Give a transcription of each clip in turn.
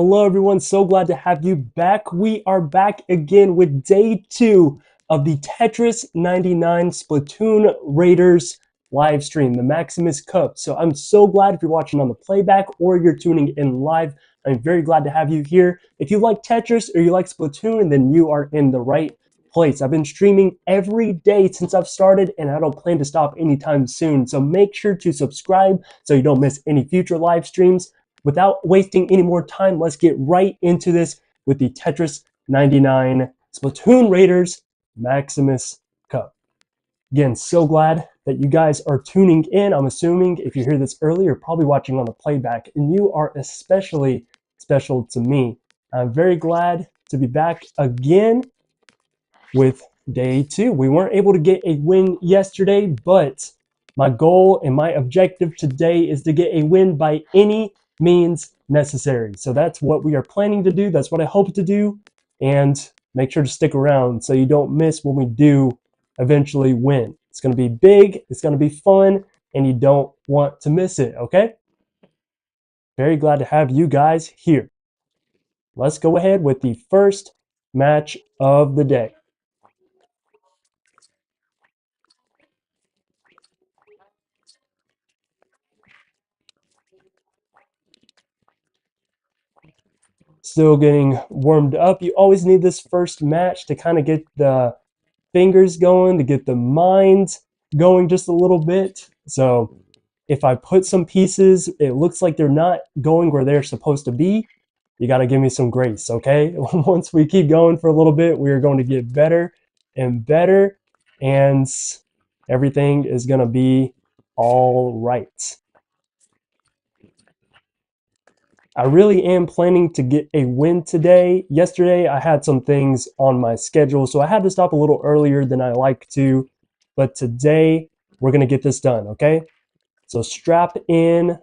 Hello, everyone. So glad to have you back. We are back again with day 2 of the Tetris 99 Splatoon Raiders live stream, the Maximus Cup. So I'm so glad if you're watching on the playback or you're tuning in live. I'm very glad to have you here. If you like Tetris or you like Splatoon, then you are in the right place. I've been streaming every day since I've started, and I don't plan to stop anytime soon. So make sure to subscribe so you don't miss any future live streams. Without wasting any more time, let's get right into this with the Tetris 99 Splatoon Raiders Maximus Cup. Again, so glad that you guys are tuning in. I'm assuming if you hear this early, you're probably watching on the playback, and you are especially special to me. I'm very glad to be back again with day 2. We weren't able to get a win yesterday, but my goal and my objective today is to get a win by any means necessary. So that's what we are planning to do. That's what I hope to do. And make sure to stick around so you don't miss when we do eventually win. It's going to be big, it's going to be fun, and you don't want to miss it, okay? Very glad to have you guys here. Let's go ahead with the first match of the day. Still getting warmed up. You always need this first match to kind of get the fingers going, to get the mind going just a little bit. So if I put some pieces, it looks like they're not going where they're supposed to be, you got to give me some grace, okay? Once we keep going for a little bit, we are going to get better and better, and everything is going to be all right. I really am planning to get a win today. Yesterday, I had some things on my schedule, so I had to stop a little earlier than I like to. But today, we're going to get this done, okay? So strap in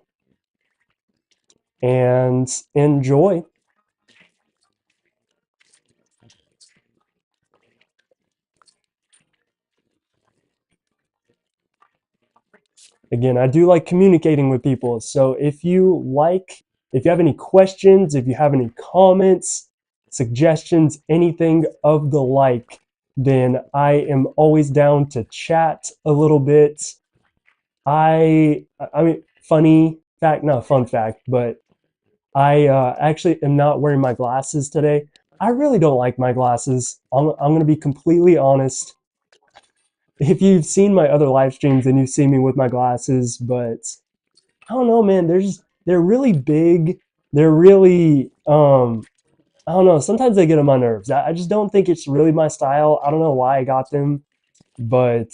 and enjoy. Again, I do like communicating with people. So if you have any questions, if you have any comments, suggestions, anything of the like, then I am always down to chat a little bit. I mean, funny fact, not a fun fact, but I actually am not wearing my glasses today. I really don't like my glasses. I'm going to be completely honest. If you've seen my other live streams, then you've seen me with my glasses, but I don't know, man. They're really big. They're really I don't know. Sometimes they get on my nerves. I just don't think it's really my style. I don't know why I got them, but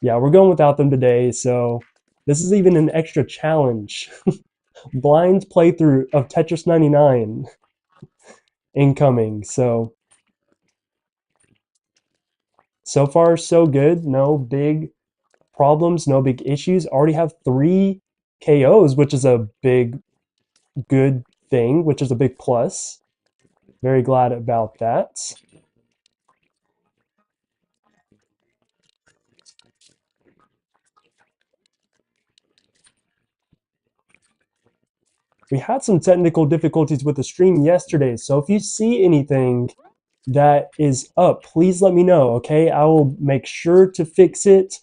yeah, we're going without them today. So this is even an extra challenge. Blind playthrough of Tetris 99 incoming. So far so good. No big problems, no big issues. Already have 3 KOs, which is a big good thing, which is a big plus. Very glad about that. We had some technical difficulties with the stream yesterday, so if you see anything that is up, please let me know, okay? I will make sure to fix it.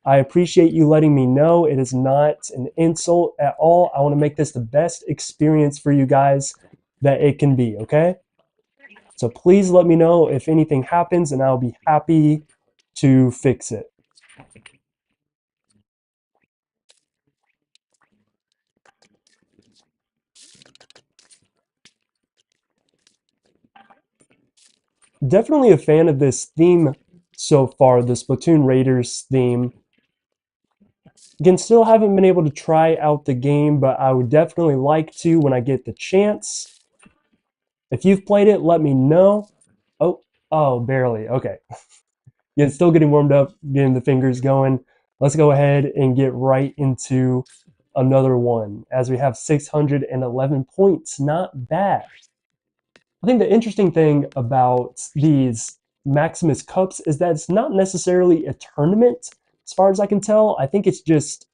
I appreciate you letting me know. It is not an insult at all. I want to make this the best experience for you guys that it can be, okay? So please let me know if anything happens, and I'll be happy to fix it. Definitely a fan of this theme so far, the Splatoon Raiders theme. Again, still haven't been able to try out the game, but I would definitely like to when I get the chance. If you've played it, let me know. Oh, barely. Okay. Yeah, still getting warmed up, getting the fingers going. Let's go ahead and get right into another one as we have 611 points. Not bad. I think the interesting thing about these Maximus Cups is that it's not necessarily a tournament, as far as I can tell. I think it's just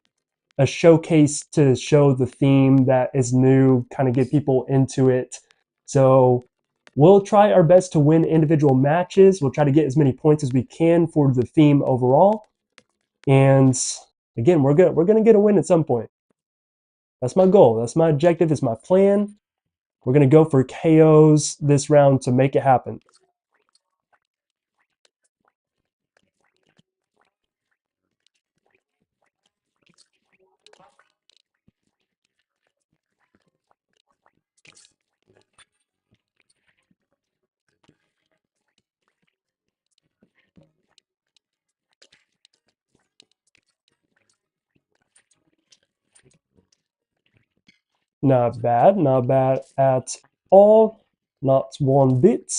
a showcase to show the theme that is new, kind of get people into it. So we'll try our best to win individual matches. We'll try to get as many points as we can for the theme overall. And again, we're gonna get a win at some point. That's my goal. That's my objective. It's my plan. We're gonna go for KOs this round to make it happen. Not bad, not bad at all. Not one bit.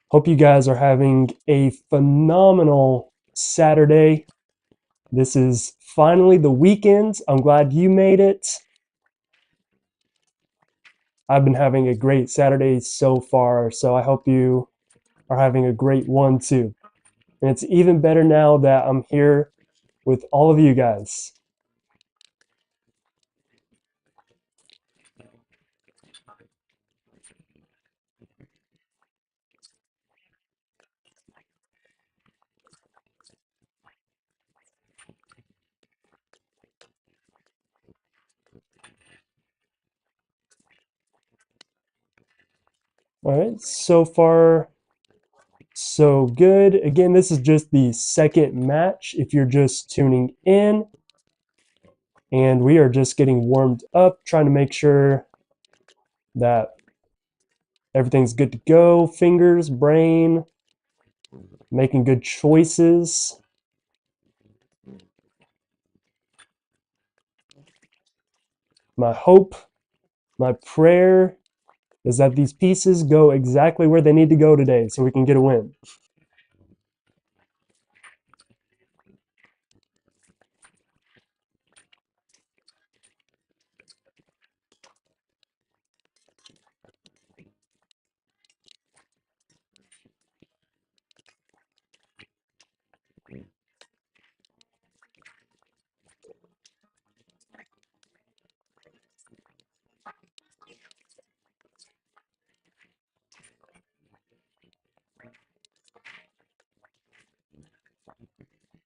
Hope you guys are having a phenomenal Saturday. This is finally the weekend. I'm glad you made it. I've been having a great Saturday so far, so I hope you are having a great one too. And it's even better now that I'm here with all of you guys. All right, so far so good. Again, this is just the second match if you're just tuning in. And we are just getting warmed up, trying to make sure that everything's good to go. Fingers, brain, making good choices. My hope, my prayer is that these pieces go exactly where they need to go today so we can get a win.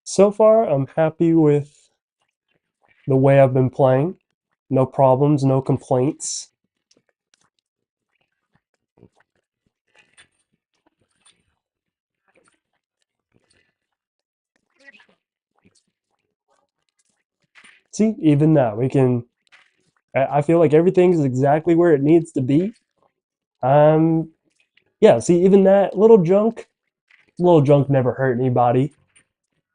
So far, I'm happy with the way I've been playing. No problems, no complaints. See, even now, we can. I feel like everything's exactly where it needs to be. Yeah, see, even that little junk never hurt anybody.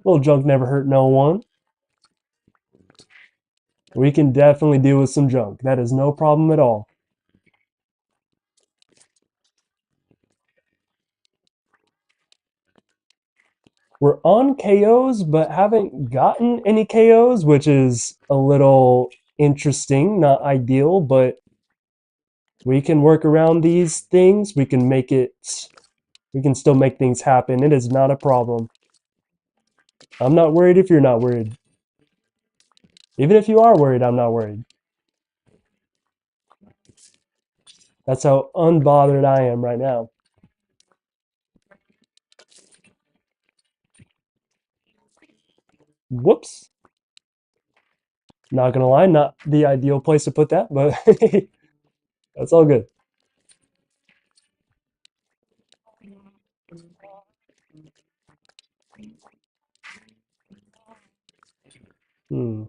Little junk never hurt no one. We can definitely deal with some junk. That is no problem at all. We're on KOs, but haven't gotten any KOs, which is a little interesting, not ideal, but we can work around these things. We can still make things happen. It is not a problem. I'm not worried if you're not worried. Even if you are worried, I'm not worried. That's how unbothered I am right now. Whoops. Not gonna lie, not the ideal place to put that, but that's all good. Hmm.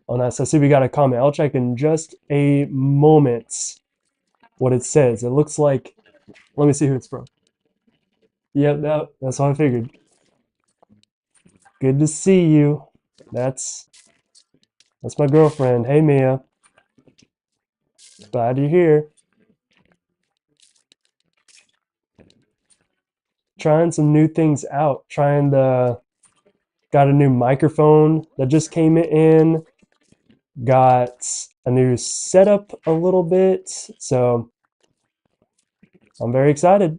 Oh, nice. I see we got a comment. I'll check in just a moment what it says. It looks like, let me see who it's from. Yep, that's what I figured. Good to see you. That's that's my girlfriend. Hey, Mia. Glad you're here. Trying some new things out. Got a new microphone that just came in. Got a new setup a little bit, so I'm very excited.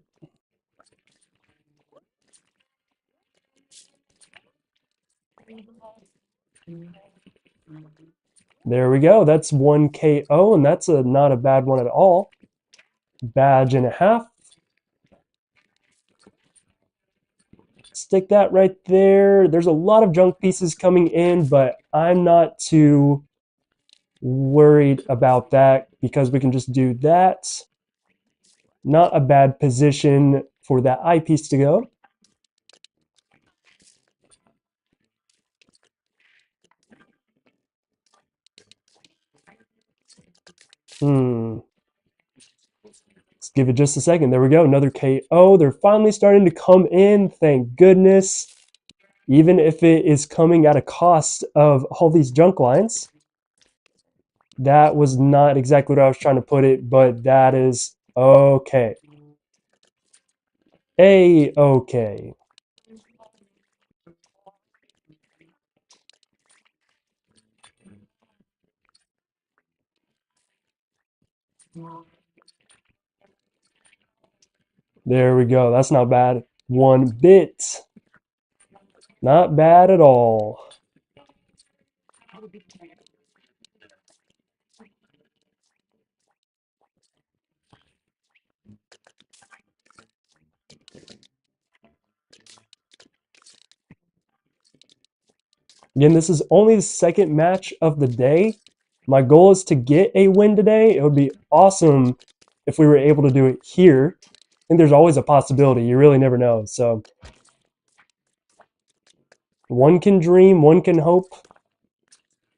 There we go. That's 1 KO, and that's not a bad one at all. Badge and a half. Stick that right there. There's a lot of junk pieces coming in, but I'm not too worried about that because we can just do that. Not a bad position for that eyepiece to go. Let's give it just a second. There we go. Another KO. They're finally starting to come in. Thank goodness. Even if it is coming at a cost of all these junk lines. That was not exactly what I was trying to put it, but that is okay. A-okay. There we go. That's not bad. 1 bit. Not bad at all. Again, this is only the second match of the day. My goal is to get a win today. It would be awesome if we were able to do it here. I think there's always a possibility. You really never know. So one can dream, one can hope.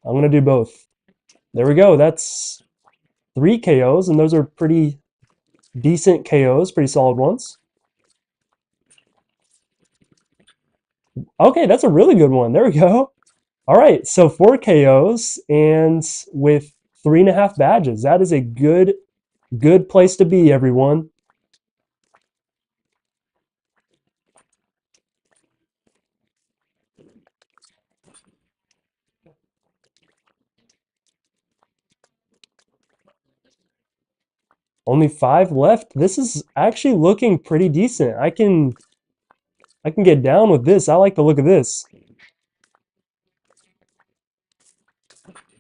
I'm going to do both. There we go. That's 3 KOs, and those are pretty decent KOs, pretty solid ones. Okay, that's a really good one. There we go. All right, so 4 KOs and with 3.5 badges. That is a good place to be, everyone. Only 5 left. This is actually looking pretty decent. I can get down with this. I like the look of this.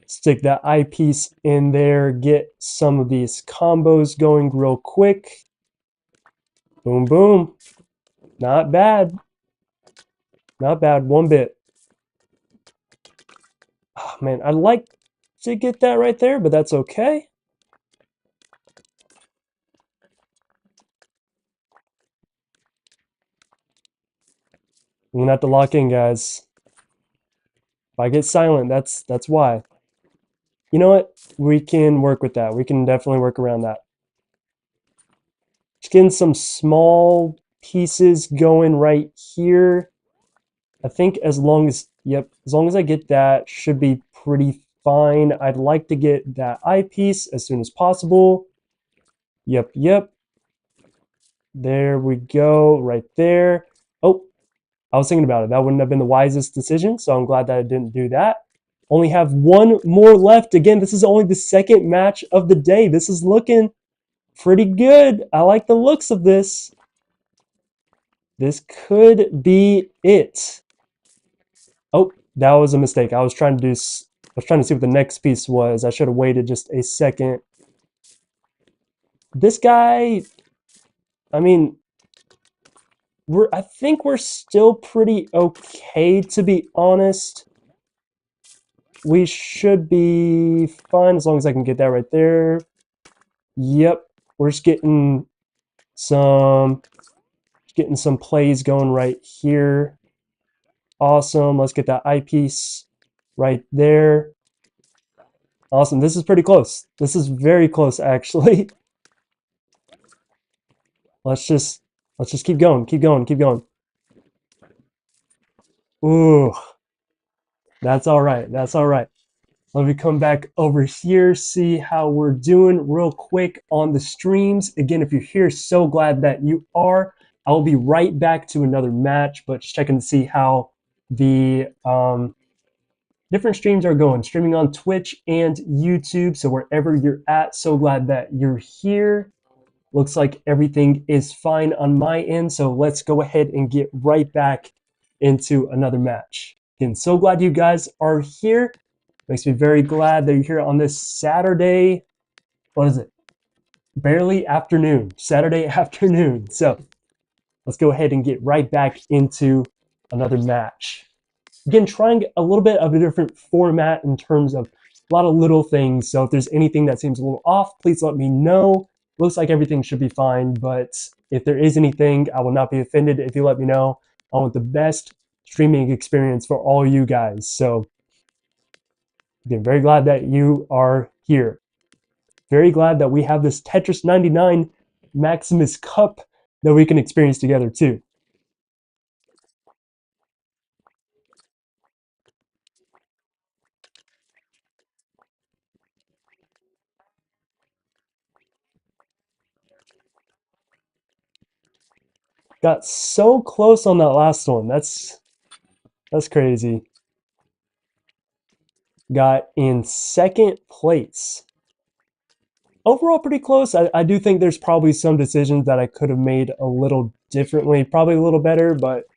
Stick that eyepiece in there, get some of these combos going real quick. Boom, boom. Not bad. Not bad, 1 bit. Oh, man, I'd like to get that right there, but that's okay. I'm gonna have to lock in, guys. If I get silent, that's why. You know what? We can work with that. We can definitely work around that. Just getting some small pieces going right here. I think as long as, yep, as long as I get that, should be pretty fine. I'd like to get that eyepiece as soon as possible. Yep, yep. There we go, right there. Oh, I was thinking about it. That wouldn't have been the wisest decision, so I'm glad that I didn't do that. Only have 1 more left. Again, this is only the second match of the day. This is looking pretty good. I like the looks of this. This could be it. Oh, that was a mistake. I was trying to see what the next piece was. I should have waited just a second. This guy, I mean, I think we're still pretty okay, to be honest. We should be fine as long as I can get that right there. Yep, we're just getting some plays going right here. Awesome. Let's get that eyepiece right there. Awesome. This is pretty close. This is very close, actually. Let's just keep going, keep going, keep going. Ooh, that's all right. That's all right. Let me come back over here, see how we're doing real quick on the streams. Again, if you're here, so glad that you are. I will be right back to another match, but just checking to see how the different streams are going, streaming on Twitch and YouTube. So wherever you're at, so glad that you're here. Looks like everything is fine on my end. So let's go ahead and get right back into another match. Again, so glad you guys are here. Makes me very glad that you're here on this Saturday. What is it? Barely afternoon, Saturday afternoon. So let's go ahead and get right back into another match. Again, trying a little bit of a different format in terms of a lot of little things. So if there's anything that seems a little off, please let me know. Looks like everything should be fine, but if there is anything, I will not be offended if you let me know. I want the best streaming experience for all you guys. So again, very glad that you are here. Very glad that we have this Tetris 99 Maximus Cup that we can experience together too. Got so close on that last one. That's crazy. Got in second place. Overall, pretty close. I do think there's probably some decisions that I could have made a little differently, probably a little better, but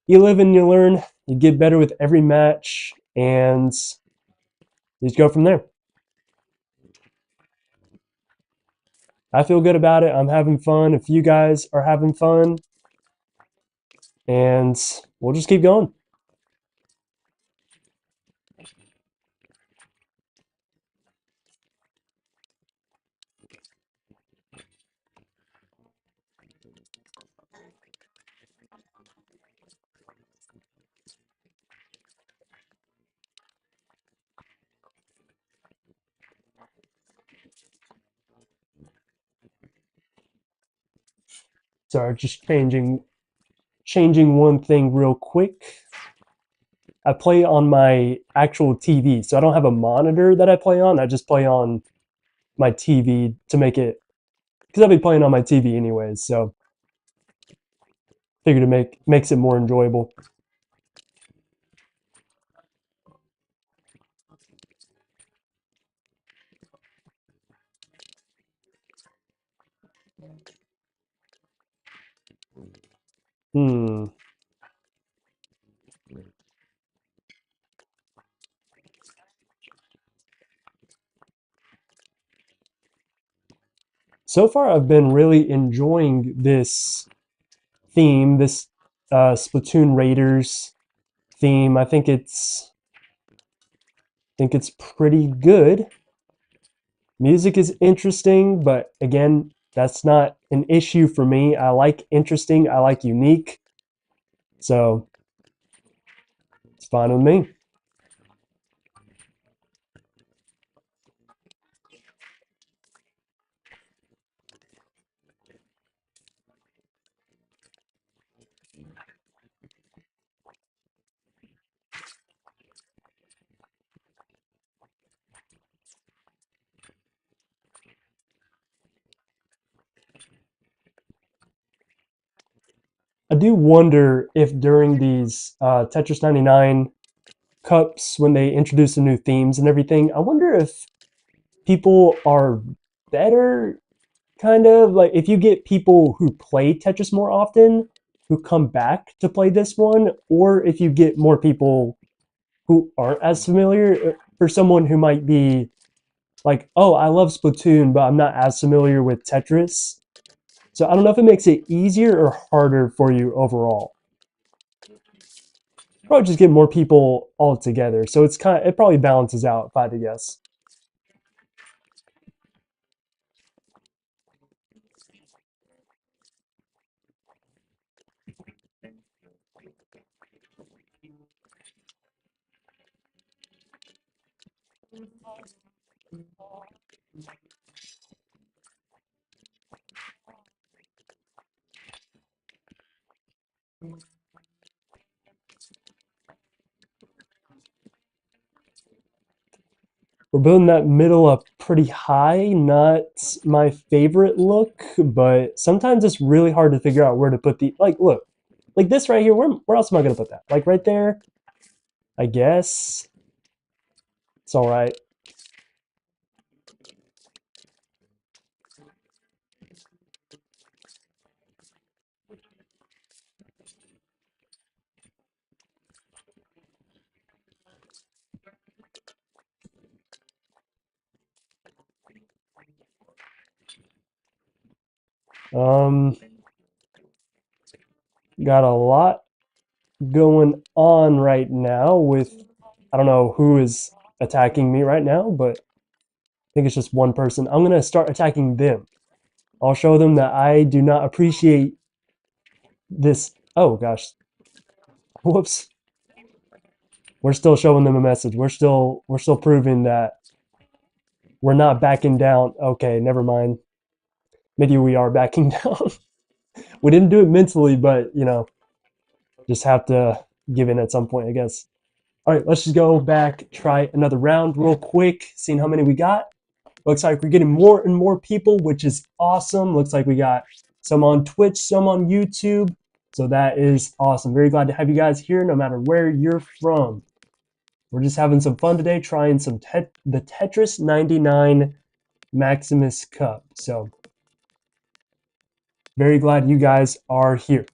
you live and you learn. You get better with every match, and you just go from there. I feel good about it. I'm having fun. If you guys are having fun, and we'll just keep going. Sorry, just changing one thing real quick. I play on my actual TV, so I don't have a monitor that I play on. I just play on my TV to make it, because I'll be playing on my TV anyways. So figured it makes it more enjoyable. Hmm. So far, I've been really enjoying this theme, this Splatoon Raiders theme. I think it's pretty good. Music is interesting, but again, that's not an issue for me. I like interesting. I like unique. So it's fine with me. I do wonder if during these Tetris 99 cups, when they introduce the new themes and everything, I wonder if people are better, kind of like if you get people who play Tetris more often who come back to play this one, or if you get more people who aren't as familiar, for someone who might be like, oh, I love Splatoon, but I'm not as familiar with Tetris. So I don't know if it makes it easier or harder for you overall. Probably just get more people all together. So it probably balances out if I had to guess. We're building that middle up pretty high. Not my favorite look, but sometimes it's really hard to figure out where to put the, like, look, like this right here, where else am I going to put that? Like right there, I guess it's all right. Um, got a lot going on right now with I don't know who is attacking me right now, but I think it's just one person. I'm gonna start attacking them. I'll show them that I do not appreciate this. Oh gosh, whoops. We're still showing them a message. We're still proving that we're not backing down. Okay, never mind. Maybe we are backing down. We didn't do it mentally, but just have to give in at some point, I guess. All right, let's just go back, try another round real quick, seeing how many we got. Looks like we're getting more and more people, which is awesome. Looks like we got some on Twitch, some on YouTube. So that is awesome. Very glad to have you guys here, no matter where you're from. We're just having some fun today, trying the Tetris 99 Maximus Cup. So very glad you guys are here.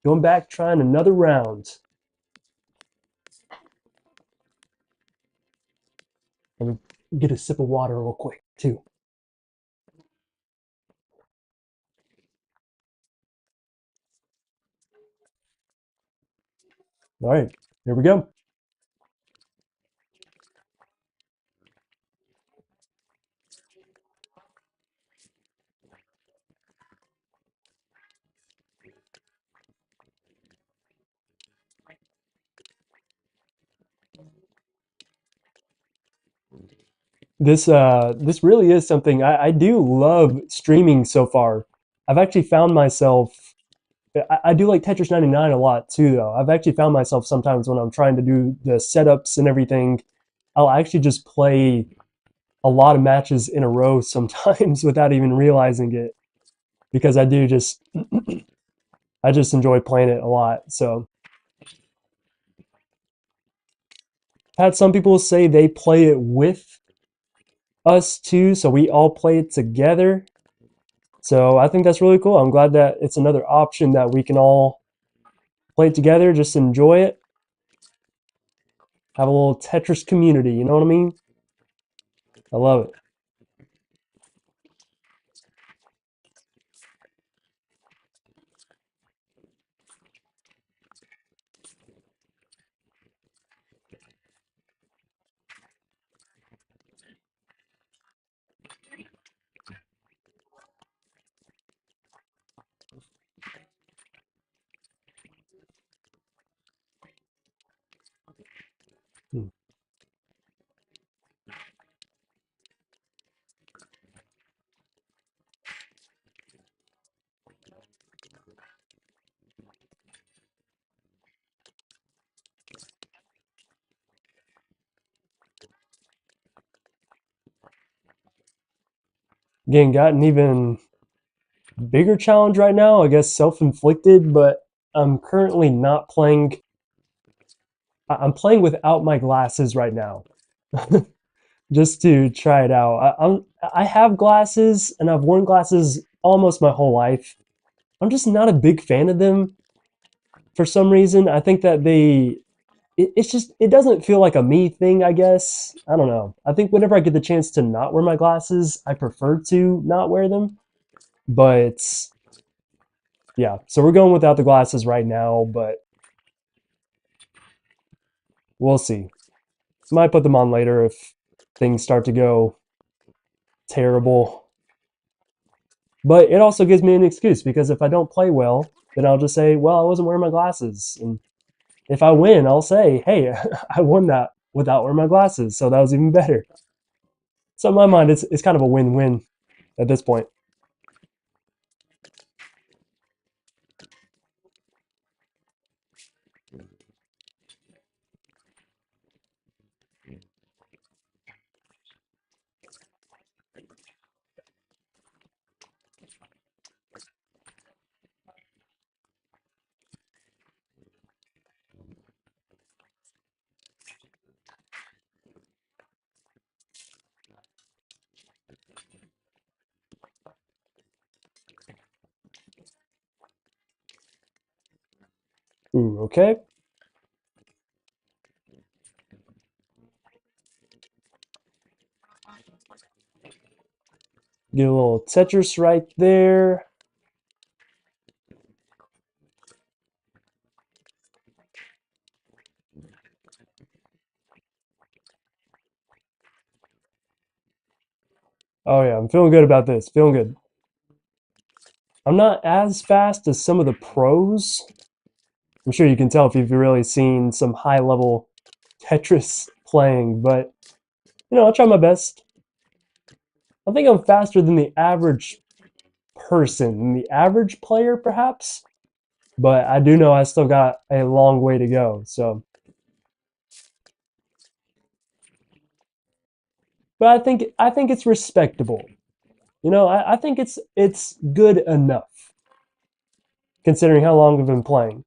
Going back, trying another round. Let me get a sip of water real quick, too. All right, here we go. This really is something I do love streaming so far. I've actually found myself I do like Tetris 99 a lot too though. I've actually found myself sometimes when I'm trying to do the setups and everything, I'll actually just play a lot of matches in a row sometimes without even realizing it because I just enjoy playing it a lot. So I've had some people say they play it with us too, so we all play it together. So I think that's really cool. I'm glad that it's another option that we can all play it together, just enjoy it, have a little Tetris community. You know what I mean? I love it. Hmm. Again, got an even bigger challenge right now. I guess self-inflicted, but I'm currently not playing. I'm playing without my glasses right now, just to try it out. I have glasses, and I've worn glasses almost my whole life. I'm just not a big fan of them for some reason. I think that it's just it doesn't feel like a me thing, I guess. I don't know. I think whenever I get the chance to not wear my glasses, I prefer to not wear them. But yeah, so we're going without the glasses right now, but we'll see. Might put them on later if things start to go terrible. But it also gives me an excuse because if I don't play well, then I'll just say, well, I wasn't wearing my glasses. And if I win, I'll say, hey, I won that without wearing my glasses. So that was even better. So in my mind, it's kind of a win-win at this point. Ooh, okay. Get a little Tetris right there. Oh yeah, I'm feeling good about this. Feeling good. I'm not as fast as some of the pros. I'm sure you can tell if you've really seen some high level Tetris playing, but I'll try my best. I think I'm faster than the average person, the average player perhaps, but I do know I still got a long way to go. So, but I think it's respectable. I think it's good enough considering how long I've been playing.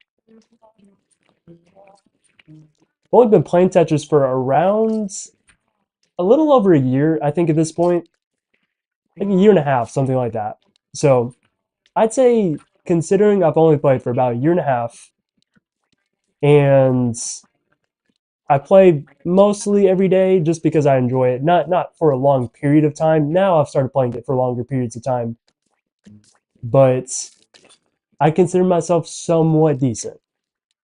I've only been playing Tetris for around a little over a year, I think at this point, like a year and a half, something like that. So I'd say considering I've only played for about a year and a half, and I play mostly every day just because I enjoy it, not for a long period of time. Now I've started playing it for longer periods of time, but I consider myself somewhat decent.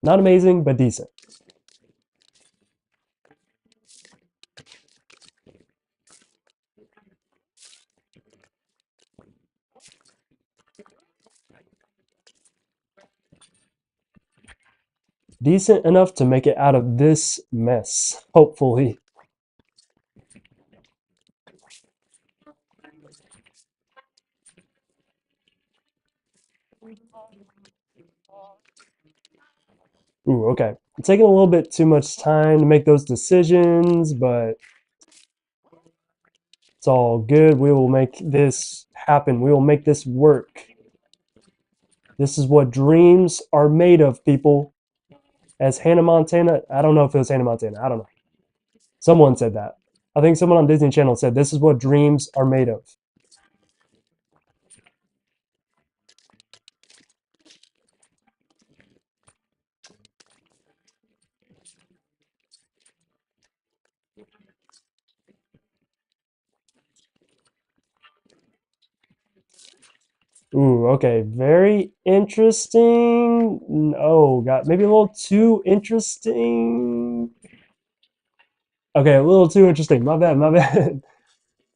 Not amazing, but decent. Decent enough to make it out of this mess, hopefully. Ooh, okay. I'm taking a little bit too much time to make those decisions, but it's all good. We will make this happen. We will make this work. This is what dreams are made of, people. As Hannah Montana, I don't know if it was Hannah Montana. I don't know. Someone said that. I think someone on Disney Channel said this is what dreams are made of. Ooh, okay. Very interesting. Oh, God. Maybe a little too interesting. Okay, a little too interesting. My bad, my bad.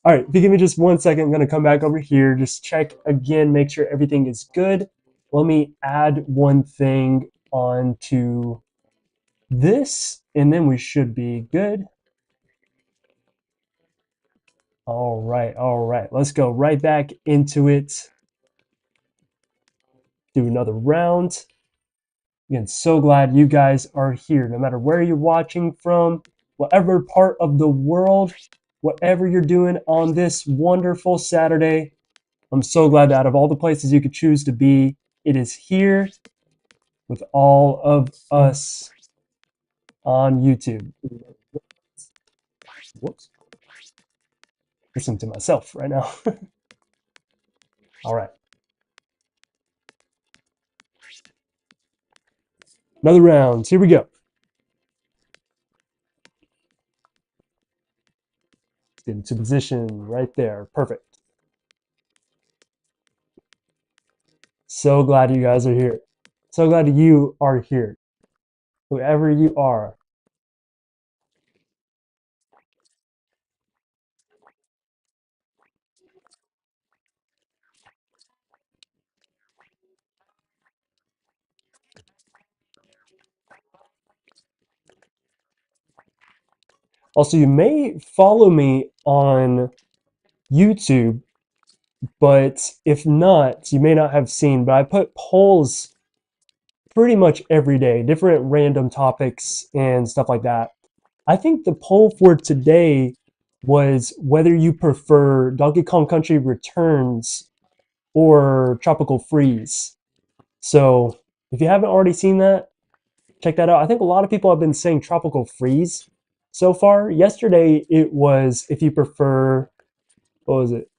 All right, if you give me just 1 second, I'm going to come back over here, just check again, make sure everything is good. Let me add one thing onto this, and then we should be good. All right, all right. Let's go right back into it. Do another round. Again, so glad you guys are here, no matter where you're watching from, whatever part of the world, whatever you're doing on this wonderful Saturday. I'm so glad that out of all the places you could choose to be, it is here with all of us on YouTube. Whoops. Listening to myself right now. All right. Another round. Here we go. Get into position right there. Perfect. So glad you guys are here. So glad you are here. Whoever you are. Also, you may follow me on YouTube, but if not, you may not have seen, but I put polls pretty much every day, different random topics and stuff like that. I think the poll for today was whether you prefer Donkey Kong Country Returns or Tropical Freeze. So if you haven't already seen that, check that out. I think a lot of people have been saying Tropical Freeze so far. Yesterday it was if you prefer, what was it?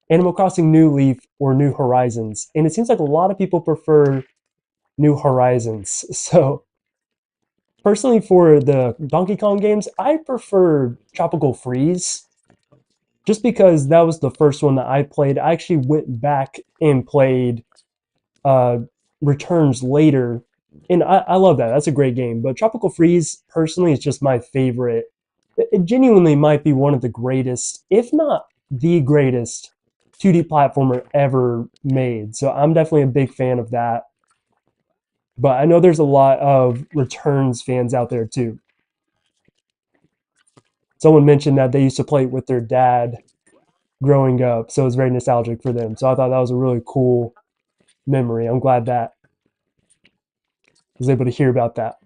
Animal Crossing New Leaf or New Horizons. And it seems like a lot of people prefer New Horizons. So personally, for the Donkey Kong games, I prefer Tropical Freeze just because that was the first one that I played. I actually went back and played uh, Returns later, and I love that. That's a great game. But Tropical Freeze, personally, is just my favorite. It genuinely might be one of the greatest, if not the greatest, 2D platformer ever made. So I'm definitely a big fan of that. But I know there's a lot of Returns fans out there too. Someone mentioned that they used to play it with their dad growing up, so it was very nostalgic for them. So I thought that was a really cool memory. I'm glad that I was able to hear about that.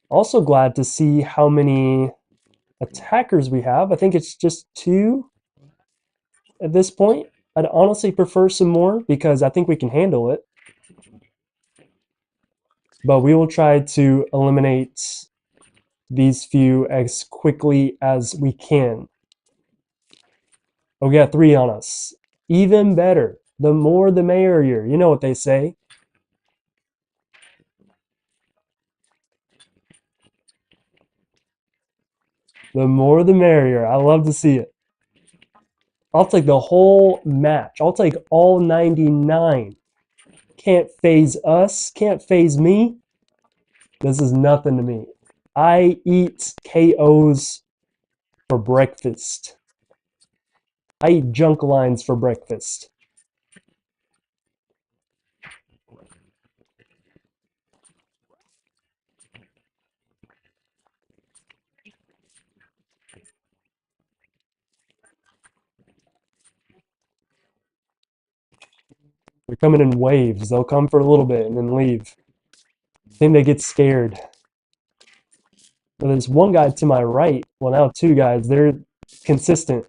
Also glad to see how many attackers we have. I think it's just two at this point. I'd honestly prefer some more because I think we can handle it. But we will try to eliminate these few as quickly as we can. Oh, we got three on us. Even better. The more the merrier. You know what they say. The more the merrier. I love to see it. I'll take the whole match. I'll take all 99. Can't phase us. Can't phase me. This is nothing to me. I eat KOs for breakfast. I eat junk lines for breakfast. They're coming in waves. They'll come for a little bit and then leave. I think they get scared. But there's one guy to my right. Well, now two guys. They're consistent.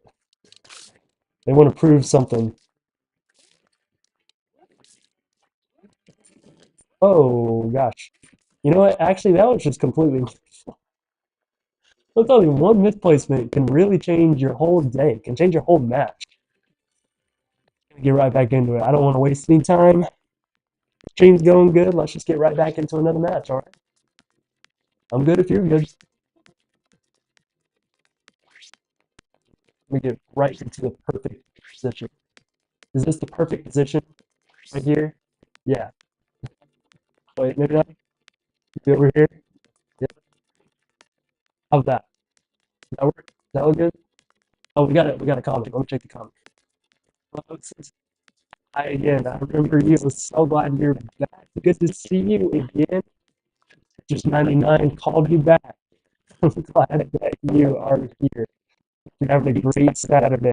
They want to prove something. Oh, gosh. You know what? Actually, that was just completely. I'll tell you, one misplacement can really change your whole day, can change your whole match. Get right back into it. I don't want to waste any time. Stream's going good. Let's just get right back into another match, all right? I'm good if you're good. Let me get right into the perfect position. Is this the perfect position right here? Yeah. Wait, maybe not. Maybe over here. Yeah. How's that? That work? That look good? Oh, we got it. We got a comment. Let me check the comment. Well, hi again. I remember you. I'm so glad you're back. Good to see you again. Just 99 called you back. I'm glad that you are here. You're having a great Saturday.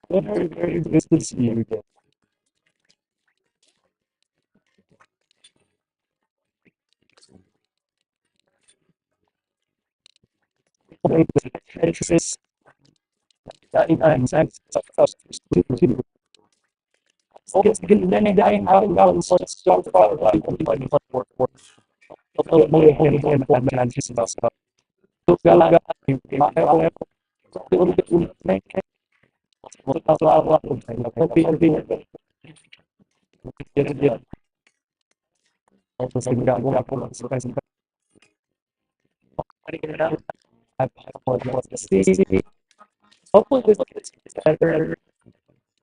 Very, very good to see you again. Playing the Tetris 99 cents. Focus getting many dying out and out and such stuff about like work. Man, just about stuff. Look, got a little bit make it. Look out a lot of things. Be get it. Yeah. Also, we got one up on the guys. I get it out. I apologize. See. Hopefully, this is better.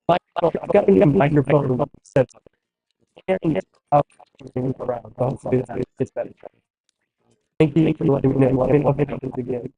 I've got a microphone set up around. Hopefully, it's better. Thank you for letting me know. Let me know if it happens again.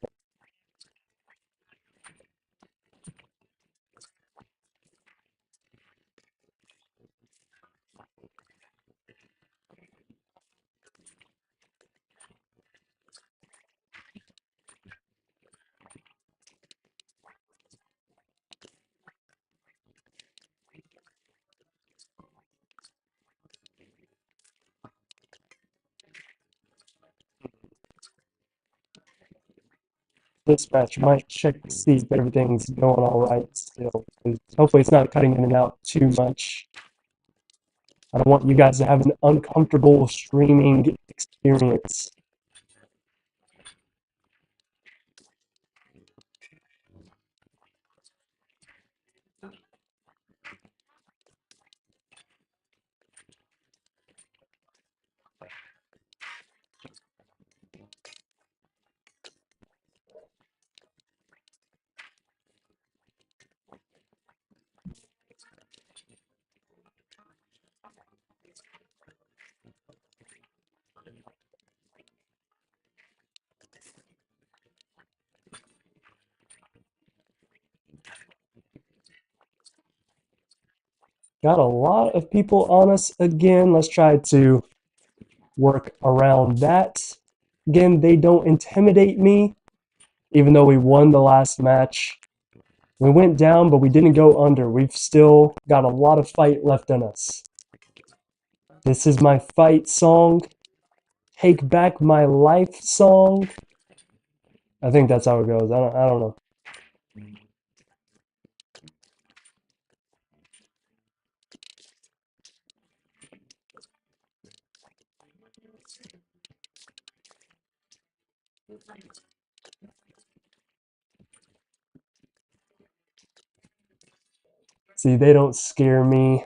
Dispatch might check to see if everything's going all right still. Hopefully it's not cutting in and out too much. I don't want you guys to have an uncomfortable streaming experience. Got a lot of people on us again. Let's try to work around that. Again, they don't intimidate me, even though we won the last match. We went down, but we didn't go under. We've still got a lot of fight left in us. This is my fight song. Take back my life song. I think that's how it goes. I don't know. See, they don't scare me.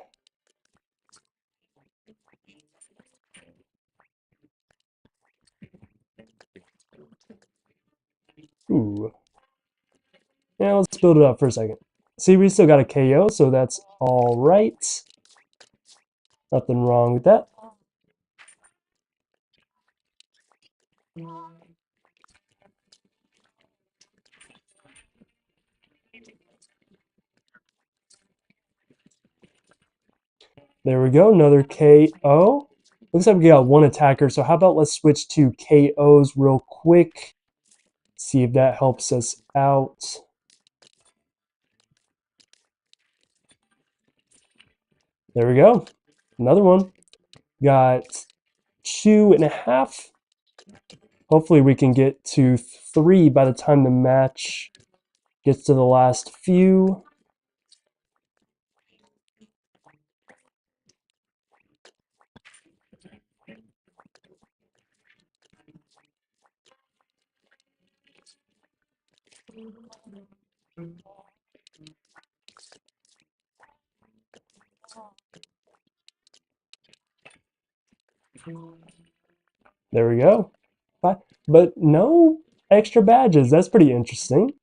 Ooh. Yeah, let's build it up for a second. See, we still got a KO, so that's all right. Nothing wrong with that. There we go, another KO. Looks like we got one attacker, so how about let's switch to KOs real quick. See if that helps us out. There we go. Another one. Got 2.5. Hopefully we can get to 3 by the time the match gets to the last few. There we go. But no extra badges. That's pretty interesting.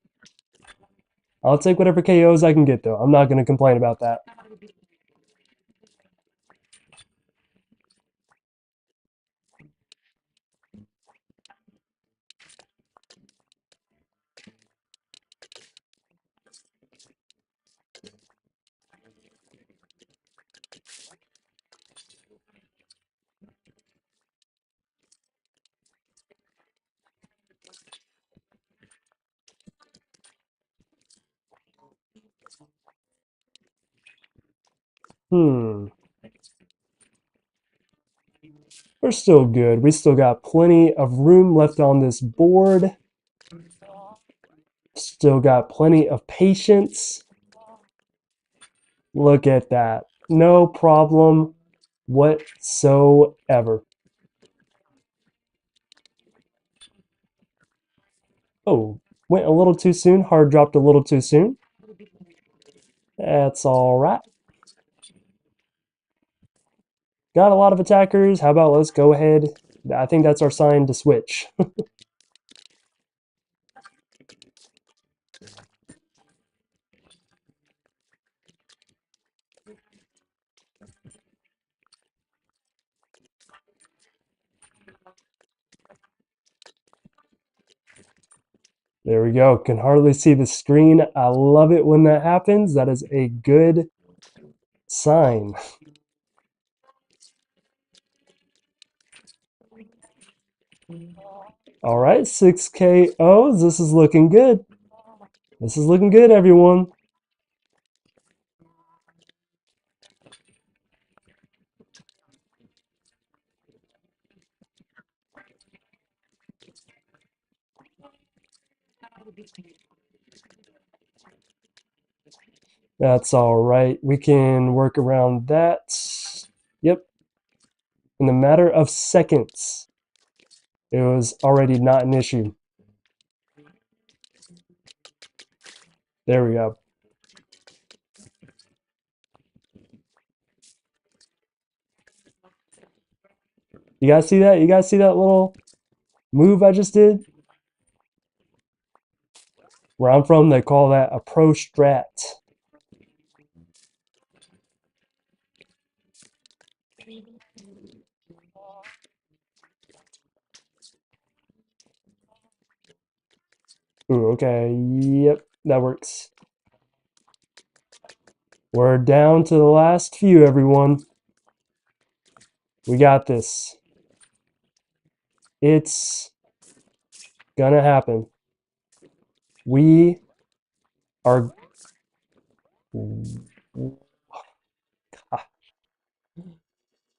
I'll take whatever KOs I can get, though. I'm not going to complain about that. Hmm. We're still good. We still got plenty of room left on this board. Still got plenty of patience. Look at that. No problem whatsoever. Oh, went a little too soon. Hard dropped a little too soon. That's all right. Got a lot of attackers. How about let's go ahead. I think that's our sign to switch. There we go. Can hardly see the screen. I love it when that happens. That is a good sign. All right, 6 KOs. This is looking good. This is looking good, everyone. That's all right. We can work around that. Yep. In the matter of seconds, it was already not an issue. There we go. You guys see that? You guys see that little move I just did? Where I'm from, they call that a pro strat. Ooh, okay. Yep, that works. We're down to the last few, everyone. We got this. It's gonna happen. We are.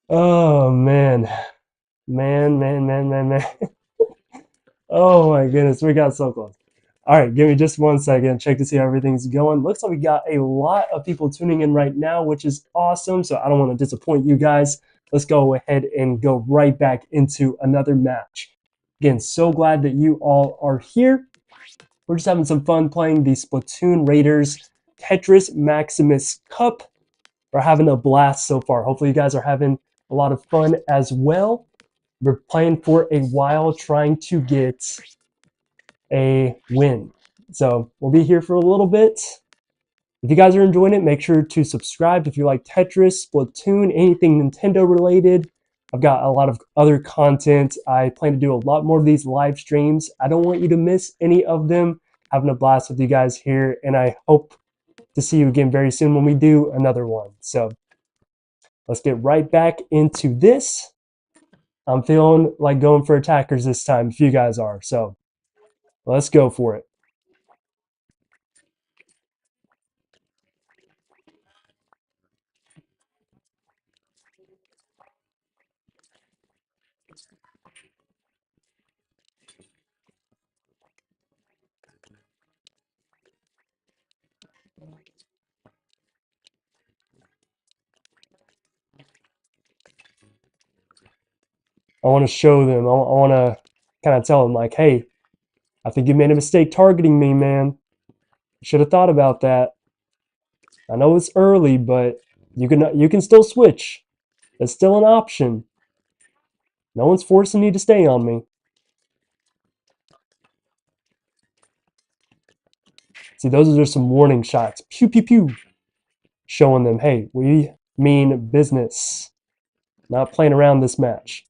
Oh man, man. Oh my goodness, we got so close. All right, give me just 1 second. Check to see how everything's going. Looks like we got a lot of people tuning in right now, which is awesome. So I don't want to disappoint you guys. Let's go ahead and go right back into another match. Again, so glad that you all are here. We're just having some fun playing the Splatoon Raiders Tetris Maximus Cup. We're having a blast so far. Hopefully you guys are having a lot of fun as well. We're playing for a while, trying to get a win. So we'll be here for a little bit. If you guys are enjoying it, make sure to subscribe. If you like Tetris, Splatoon, anything Nintendo related, I've got a lot of other content. I plan to do a lot more of these live streams. I don't want you to miss any of them. Having a blast with you guys here, and I hope to see you again very soon when we do another one. So let's get right back into this. I'm feeling like going for attackers this time, if you guys are. So let's go for it. I want to show them. I want to kind of tell them, like, hey, I think you made a mistake targeting me, man. You should have thought about that. I know it's early, but you can still switch. It's still an option. No one's forcing you to stay on me. See, those are just some warning shots. Pew, pew, pew. Showing them, hey, we mean business. Not playing around this match.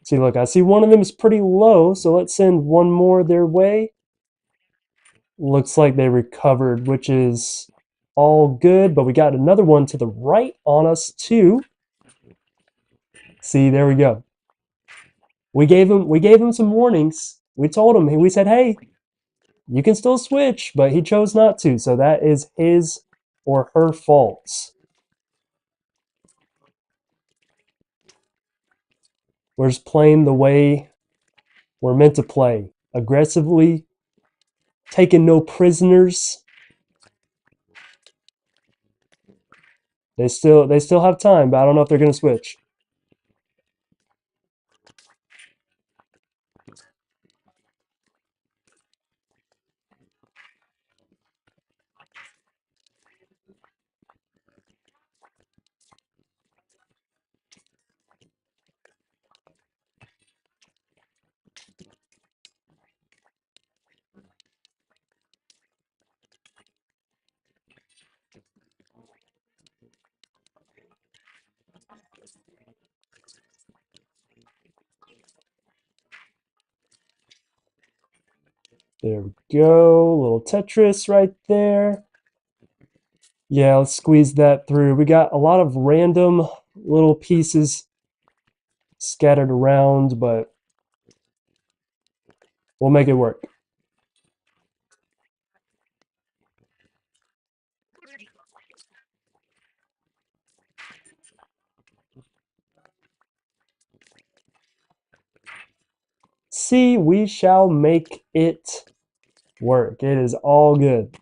See, look, I see one of them is pretty low, so let's send one more their way. Looks like they recovered, which is all good, but we got another one to the right on us too. See, there we go. We gave him some warnings. We told him, we said, hey, you can still switch, but he chose not to, so that is his or her fault. We're just playing the way we're meant to play. Aggressively, taking no prisoners. They still have time, but I don't know if they're gonna switch. There we go. Little Tetris right there. Yeah, let's squeeze that through. We got a lot of random little pieces scattered around, but we'll make it work. see. We shall make it work. It is all good.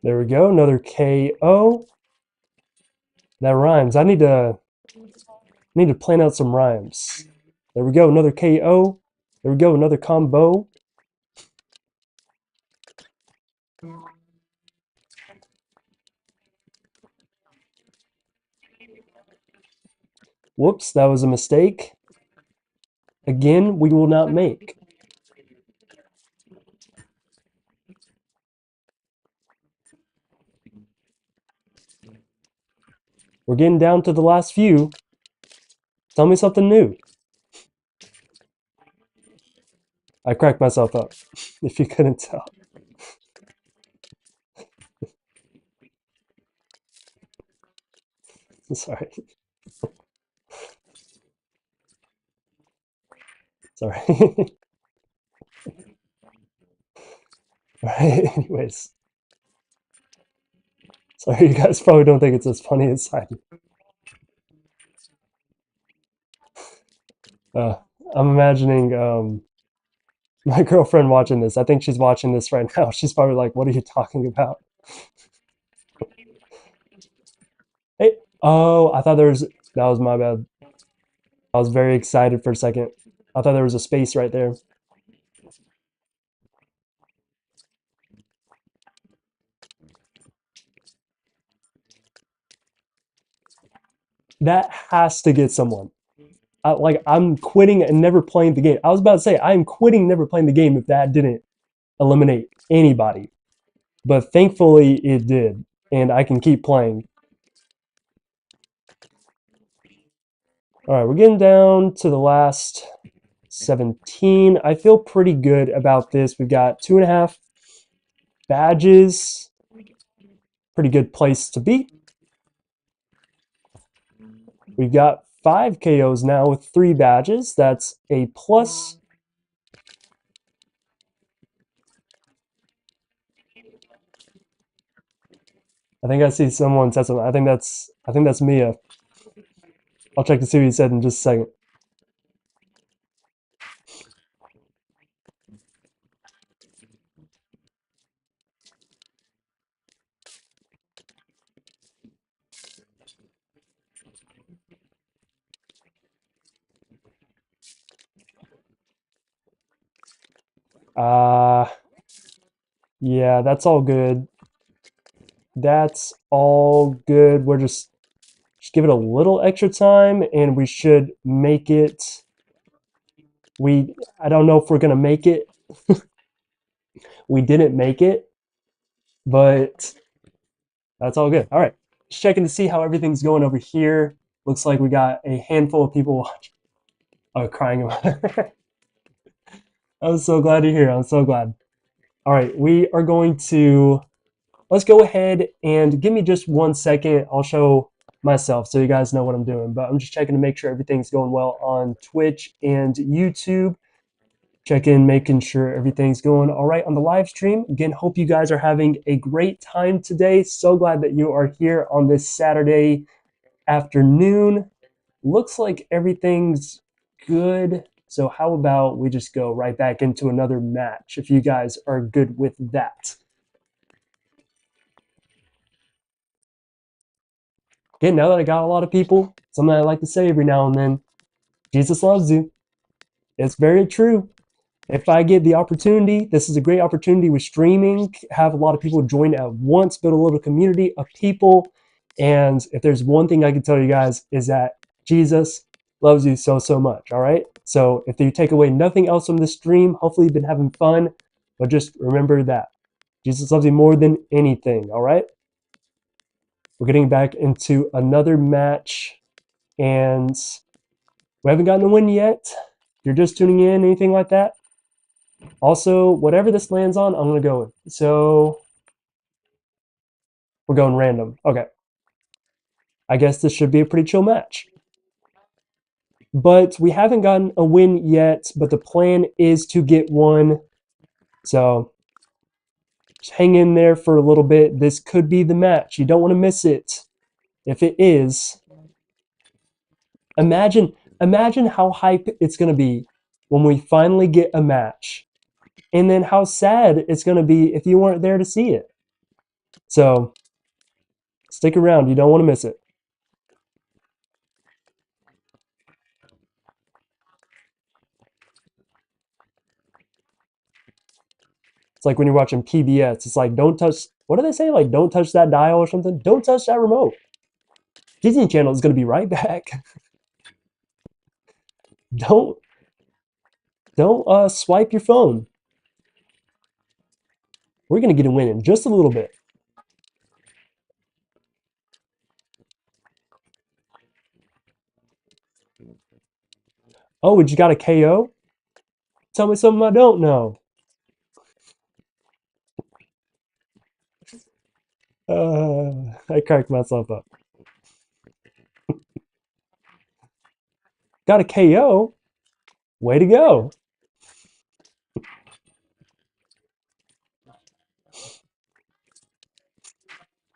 There we go. Another KO. That rhymes. I need to plan out some rhymes. There we go. Another KO. There we go. Another combo. Whoops, that was a mistake. Again, we will not make. We're getting down to the last few. Tell me something new. I cracked myself up, if you couldn't tell. Sorry. Sorry. Alright, anyways. Sorry, you guys probably don't think it's as funny as I do. I'm imagining my girlfriend watching this. I think she's watching this right now. She's probably like, what are you talking about? Hey, oh, I thought there was, that was my bad. I was very excited for a second. I thought there was a space right there. That has to get someone. I'm quitting and never playing the game. I was about to say, I'm quitting never playing the game if that didn't eliminate anybody. But thankfully it did. And I can keep playing. Alright, we're getting down to the last 17. I feel pretty good about this. We've got 2.5 badges. Pretty good place to be. We've got 5 KOs now with 3 badges. That's a plus. I think I see someone said something. I think that's Mia. I'll check to see what he said in just a second. Yeah, that's all good. That's all good. We're just give it a little extra time and we should make it. I don't know if we're gonna make it. We didn't make it, but that's all good. All right, just checking to see how everything's going over here. Looks like we got a handful of people watching. Oh, crying about it. I'm so glad you're here. I'm so glad. All right, we are going to, let's go ahead and give me just 1 second. I'll show myself so you guys know what I'm doing, but I'm just checking to make sure everything's going well on Twitch and YouTube. Check in, making sure everything's going all right on the live stream. Again, hope you guys are having a great time today. So glad that you are here on this Saturday afternoon. Looks like everything's good. So how about we just go right back into another match if you guys are good with that. Okay, now that I got a lot of people, something I like to say every now and then, Jesus loves you. It's very true. If I get the opportunity, this is a great opportunity with streaming, have a lot of people join at once, build a little community of people. And if there's one thing I can tell you guys is that Jesus loves you so, so much. All right. So if you take away nothing else from this stream, hopefully you've been having fun, but just remember that Jesus loves you more than anything. All right. We're getting back into another match and we haven't gotten a win yet. If you're just tuning in, anything like that, Also, whatever this lands on, I'm going to go with. So, we're going random. Okay. I guess this should be a pretty chill match. But we haven't gotten a win yet, but the plan is to get one. So, just hang in there for a little bit. This could be the match. You don't want to miss it. If it is, imagine how hype it's going to be when we finally get a match. And then how sad it's going to be if you weren't there to see it. So, stick around. You don't want to miss it. It's like when you're watching PBS. It's like, don't touch, what do they say? Like, don't touch that dial or something? Don't touch that remote. Disney Channel is going to be right back. don't don't swipe your phone. We're going to get a win in just a little bit. Oh, we just got a KO? Tell me something I don't know. I cracked myself up. Got a KO? Way to go.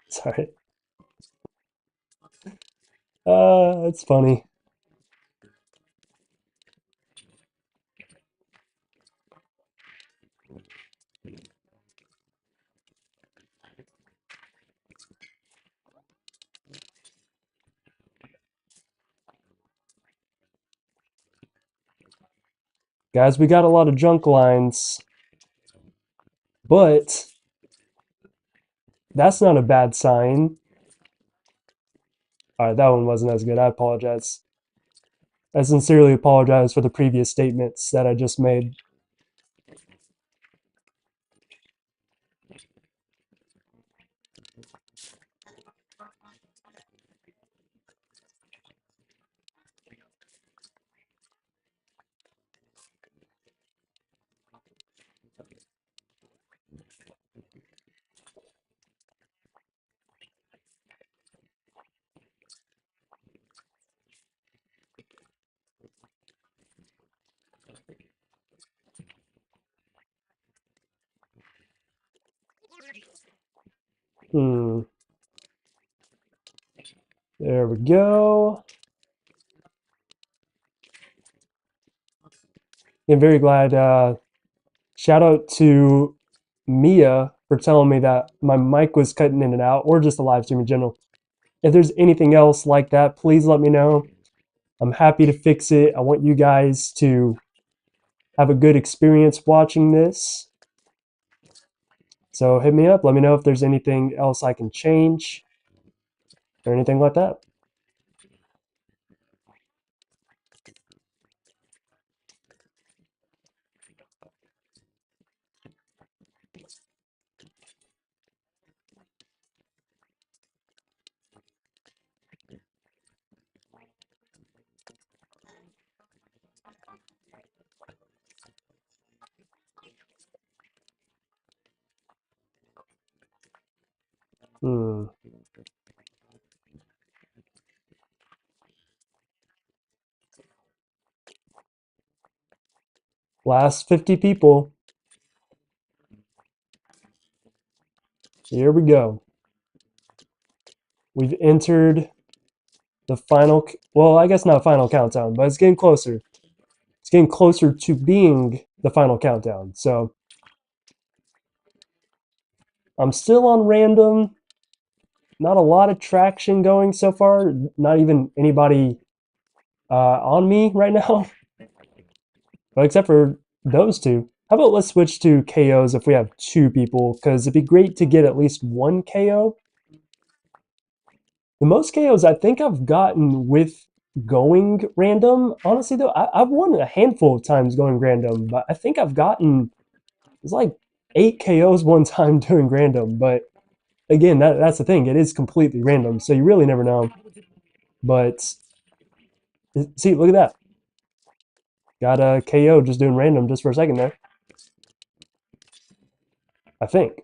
Sorry. It's funny. Guys, we got a lot of junk lines, but that's not a bad sign. All right, that one wasn't as good. I apologize. I sincerely apologize for the previous statements that I just made. Hmm. There we go. I'm very glad. Shout out to Mia for telling me that my mic was cutting in and out, or just the live stream in general. If there's anything else like that, please let me know. I'm happy to fix it. I want you guys to have a good experience watching this. So hit me up. Let me know if there's anything else I can change or anything like that. Hmm. Last 50 people. Here we go. We've entered the final, well, I guess not final countdown, but it's getting closer. It's getting closer to being the final countdown. So I'm still on random. Not a lot of traction going so far. Not even anybody on me right now, well, except for those two. How about let's switch to KOs if we have two people, because it'd be great to get at least one KO. The most KOs I think I've gotten with going random. Honestly, though, I've won a handful of times going random, but I think I've gotten it's like 8 KOs one time doing random. But again, that's the thing. It is completely random, so you really never know. But see, look at that. Got a KO just doing random just for a second there. I think.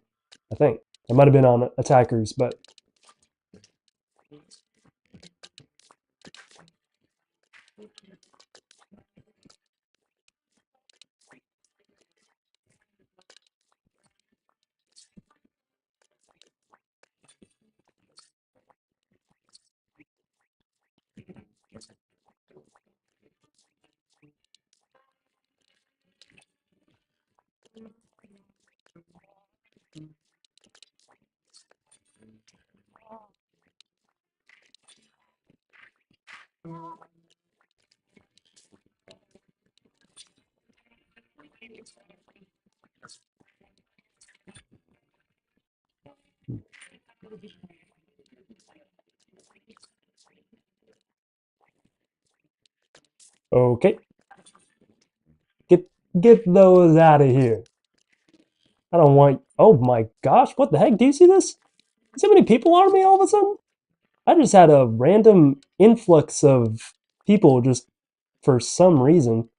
It might have been on attackers, but okay. Get get those out of here. I don't want. Oh my gosh! What the heck? Do you see this? See how many people are me all of a sudden? I just had a random influx of people just for some reason,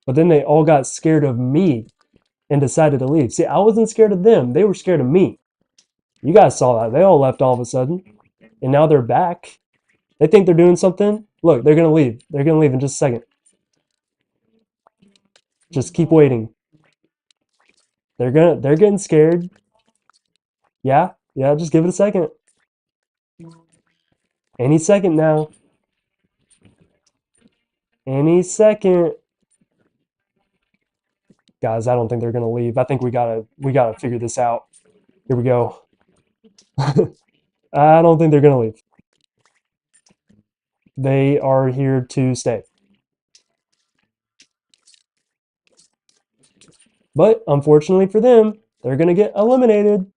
but then they all got scared of me and decided to leave. See, I wasn't scared of them; they were scared of me. You guys saw that. They all left all of a sudden, and now they're back. They think they're doing something. Look, they're gonna leave. They're gonna leave in just a second. Just keep waiting. They're getting scared. Yeah, yeah, just give it a second. Any second now. Any second. Guys, I don't think they're gonna leave. I think we gotta figure this out. Here we go. I don't think they're gonna leave. They are here to stay. But unfortunately for them, they're gonna get eliminated.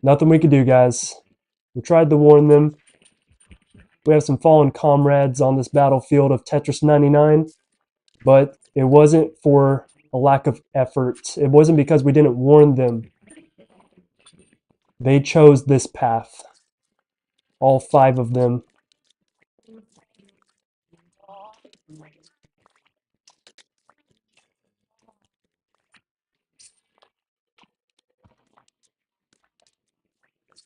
Nothing we could do, guys. We tried to warn them. We have some fallen comrades on this battlefield of Tetris 99, but it wasn't for a lack of effort. It wasn't because we didn't warn them. They chose this path. All 5 of them.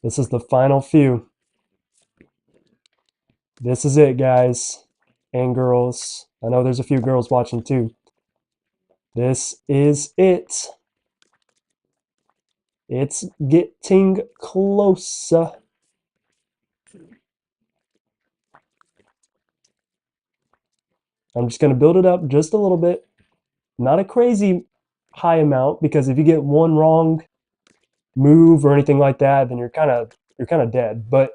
This is the final few. This is it, guys and girls. I know there's a few girls watching too. This is it. It's getting closer. I'm just going to build it up just a little bit. Not a crazy high amount, because if you get one wrong move or anything like that, then you're kind of dead. But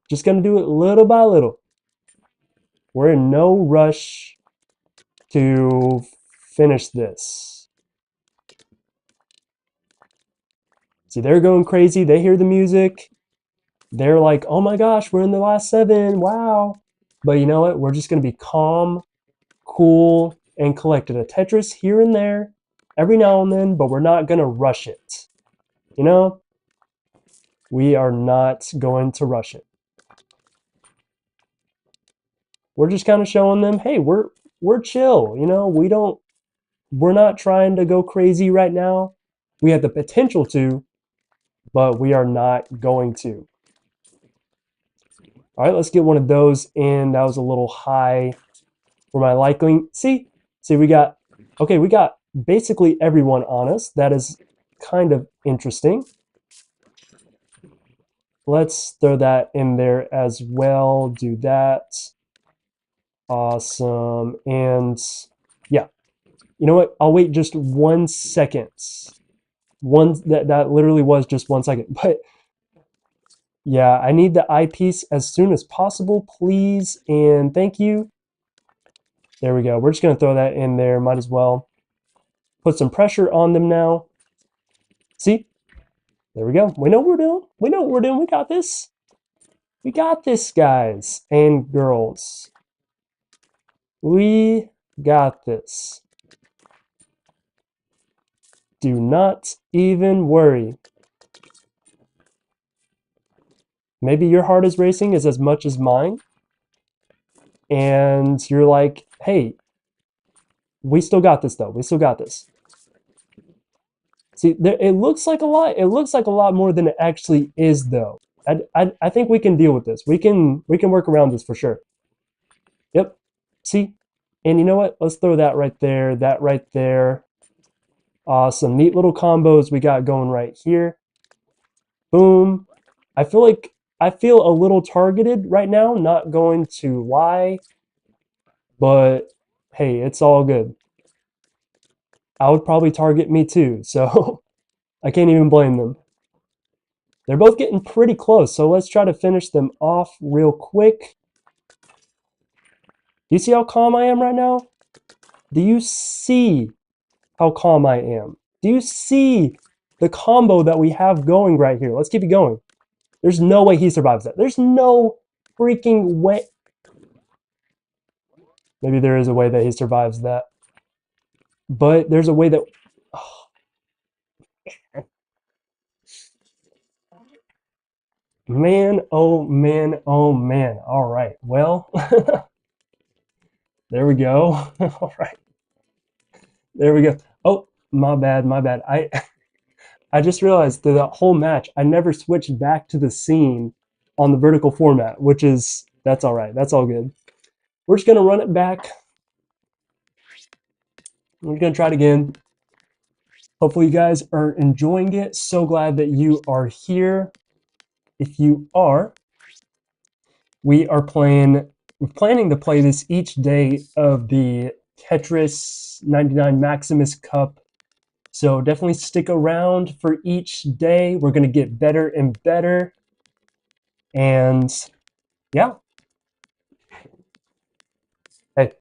just going to do it little by little. We're in no rush to finish this. See, they're going crazy. They hear the music. They're like, oh my gosh, we're in the last 7. Wow. But you know what? We're just going to be calm, cool, and collected. A Tetris here and there, every now and then, but we're not going to rush it. You know? We are not going to rush it. We're just kind of showing them, hey, we're chill. You know, we're not trying to go crazy right now. We have the potential to, but we are not going to. All right, let's get one of those in. That was a little high for my liking. See, we got basically everyone on us. That is kind of interesting. Let's throw that in there as well. Do that. Awesome. And yeah, you know what? I'll wait just 1 second. That literally was just 1 second. But yeah, I need the eyepiece as soon as possible, please. And thank you. There we go. We're just going to throw that in there. Might as well put some pressure on them now. See? There we go. We know what we're doing. We know what we're doing. We got this. We got this, guys and girls. We got this. Do not even worry. Maybe your heart is racing as much as mine. And you're like, hey, we still got this though. We still got this. See, there, it looks like a lot. It looks like a lot more than it actually is, though. I think we can deal with this. We can work around this for sure. Yep. See, and you know what? Let's throw that right there. That right there. Awesome. Neat little combos we got going right here. Boom. I feel like I feel a little targeted right now. Not going to lie, but hey, it's all good. I would probably target me too, so I can't even blame them. They're both getting pretty close, so let's try to finish them off real quick. Do you see how calm I am right now? Do you see how calm I am? Do you see the combo that we have going right here? Let's keep it going. There's no way he survives that. There's no freaking way. Maybe there is a way that he survives that. But there's a way that... Oh, man, oh man, oh man. All right, well, there we go. All right, there we go. Oh, my bad, my bad. I just realized through that whole match, I never switched back to the scene on the vertical format, which is, that's all right. That's all good. We're just going to run it back. We're going to try it again. Hopefully you guys are enjoying it. So glad that you are here. If you are, we're planning to play this each day of the Tetris 99 Maximus Cup. So definitely stick around for each day. We're going to get better and better. And yeah, hey,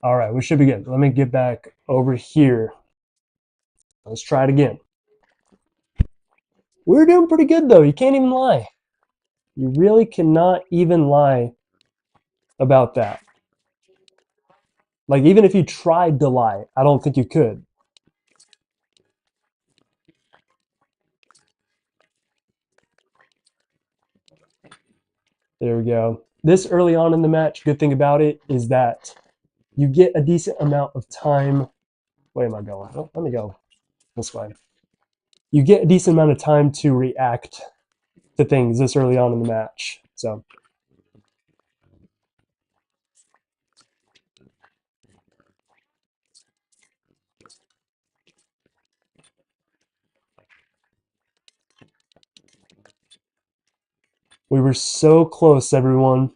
all right, we should be good. Let me get back over here. Let's try it again. We're doing pretty good though. You can't even lie. You really cannot even lie about that. Like, even if you tried to lie, I don't think you could. There we go. This early on in the match, good thing about it is that you get a decent amount of time. Where am I going? Oh, let me go this way. You get a decent amount of time to react to things this early on in the match. So we were so close, everyone.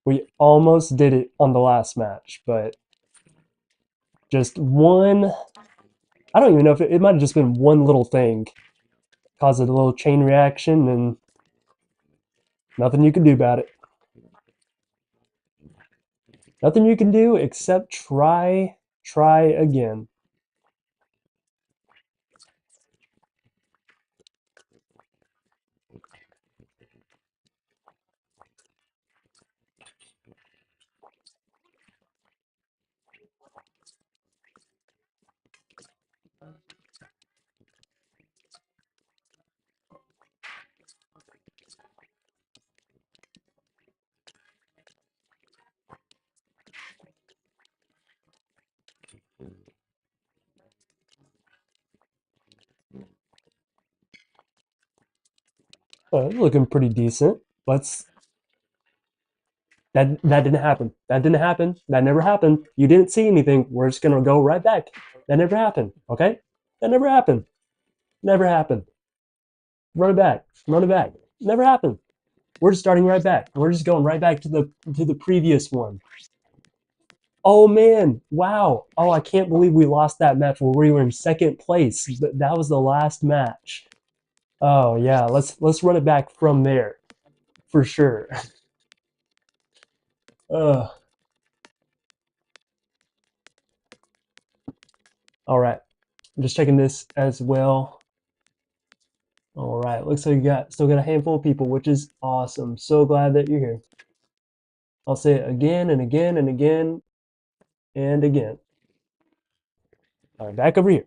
We almost did it on the last match, but just one. I don't even know if it might have just been one little thing caused a little chain reaction, and nothing you can do about it. Nothing you can do except try again. Looking pretty decent. Let's. That didn't happen. That didn't happen. That never happened. You didn't see anything. We're just gonna go right back. That never happened. Okay? That never happened. Never happened. Run it back. Run it back. Never happened. We're just starting right back. We're just going right back to the previous one. Oh man! Wow! Oh, I can't believe we lost that match where we were in second place. That was the last match. Oh yeah. Let's run it back from there for sure. Uh, all right. I'm just checking this as well. All right, looks like you got still got a handful of people, which is awesome. So glad that you're here. I'll say it again and again and again and again. All right, back over here.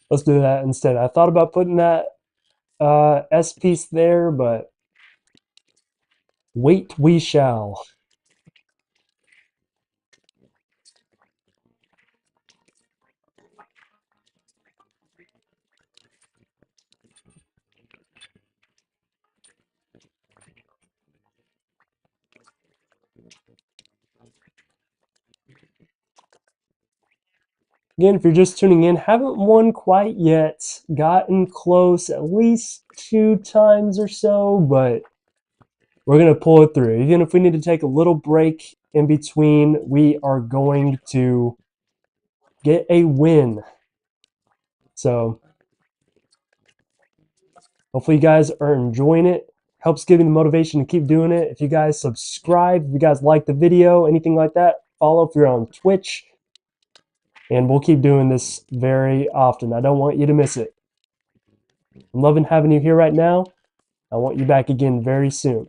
Let's do that instead. I thought about putting that S piece there, but wait we shall. Again, if you're just tuning in, haven't won quite yet. Gotten close at least 2 times or so, but we're going to pull it through. Even if we need to take a little break in between, we are going to get a win. So hopefully you guys are enjoying it. Helps give me the motivation to keep doing it. If you guys subscribe, if you guys like the video, anything like that, follow if you're on Twitch. And we'll keep doing this very often. I don't want you to miss it. I'm loving having you here right now. I want you back again very soon.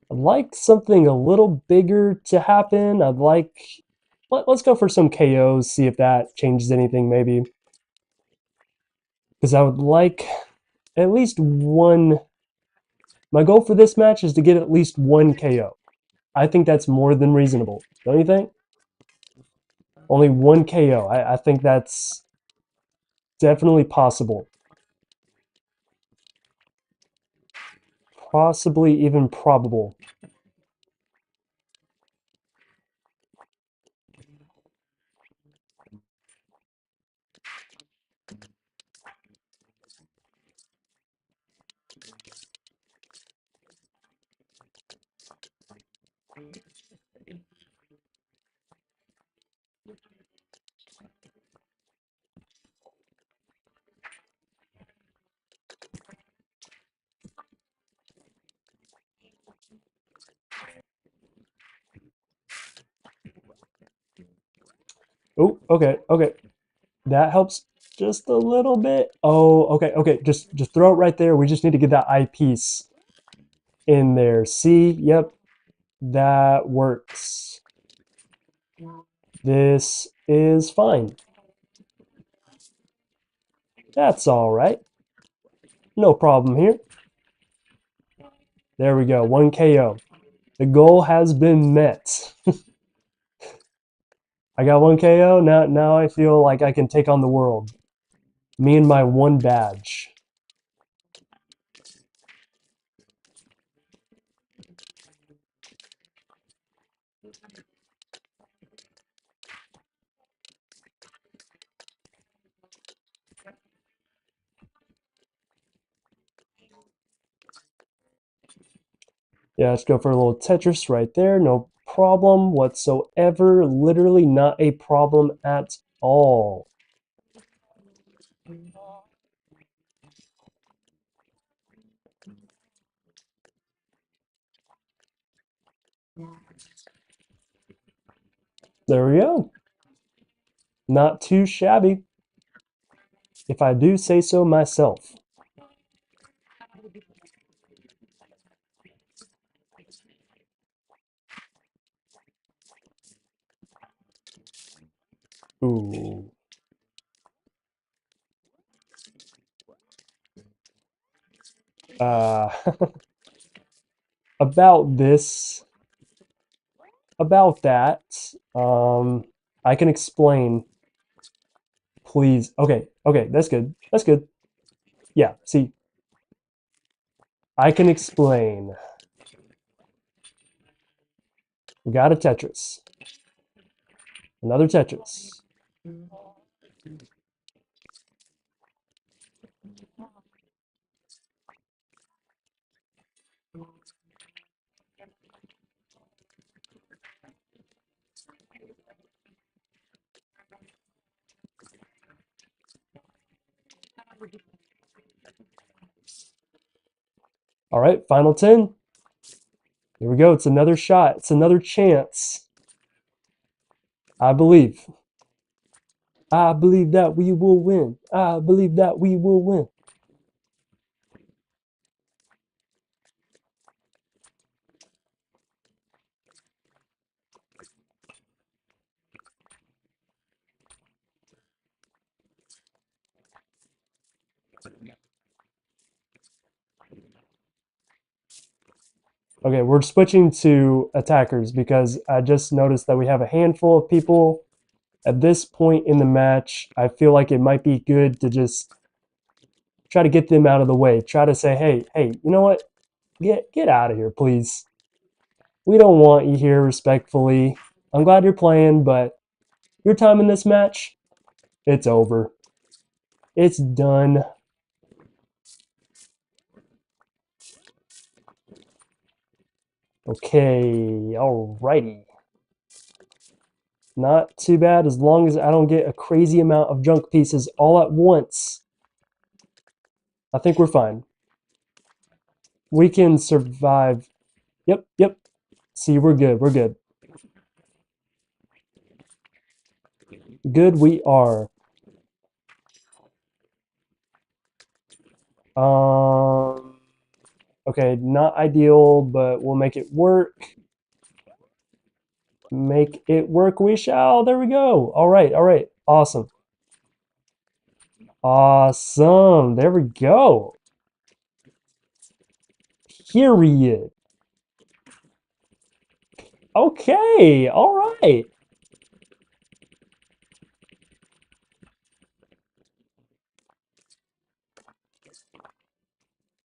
I'd like something a little bigger to happen. Let's go for some KOs, see if that changes anything maybe. Because I would like at least one. My goal for this match is to get at least one KO. I think that's more than reasonable. Don't you think? Only one KO. I think that's definitely possible. Possibly even probable. Oh, okay, okay. That helps just a little bit. Oh, okay, okay. Just throw it right there. We just need to get that eyepiece in there. See? Yep. That works. This is fine. That's all right. No problem here. There we go. 1 KO. The goal has been met. I got 1 KO. Now I feel like I can take on the world. Me and my 1 badge. Yeah, let's go for a little Tetris right there. No problem whatsoever. Literally not a problem at all. There we go. Not too shabby, if I do say so myself. Ooh. Uh, about this, about that, I can explain please. Okay, okay, that's good. That's good. Yeah, see, I can explain. We got a Tetris. Another Tetris. All right, final 10. Here we go. It's another shot. It's another chance. I believe. I believe that we will win. I believe that we will win. Okay, we're switching to attackers because I just noticed that we have a handful of people at this point in the match. I feel like it might be good to just try to get them out of the way. Try to say, hey, you know what? Get out of here, please. We don't want you here respectfully. I'm glad you're playing, but your time in this match, it's over. It's done. Okay, alrighty. Not too bad as long as I don't get a crazy amount of junk pieces all at once. I think we're fine. We can survive. Yep, yep. See, we're good. We're good. Good we are. Um, okay, not ideal, but we'll make it work. Make it work we shall. There we go. All right, all right. Awesome. Awesome. There we go. Period. Okay, all right.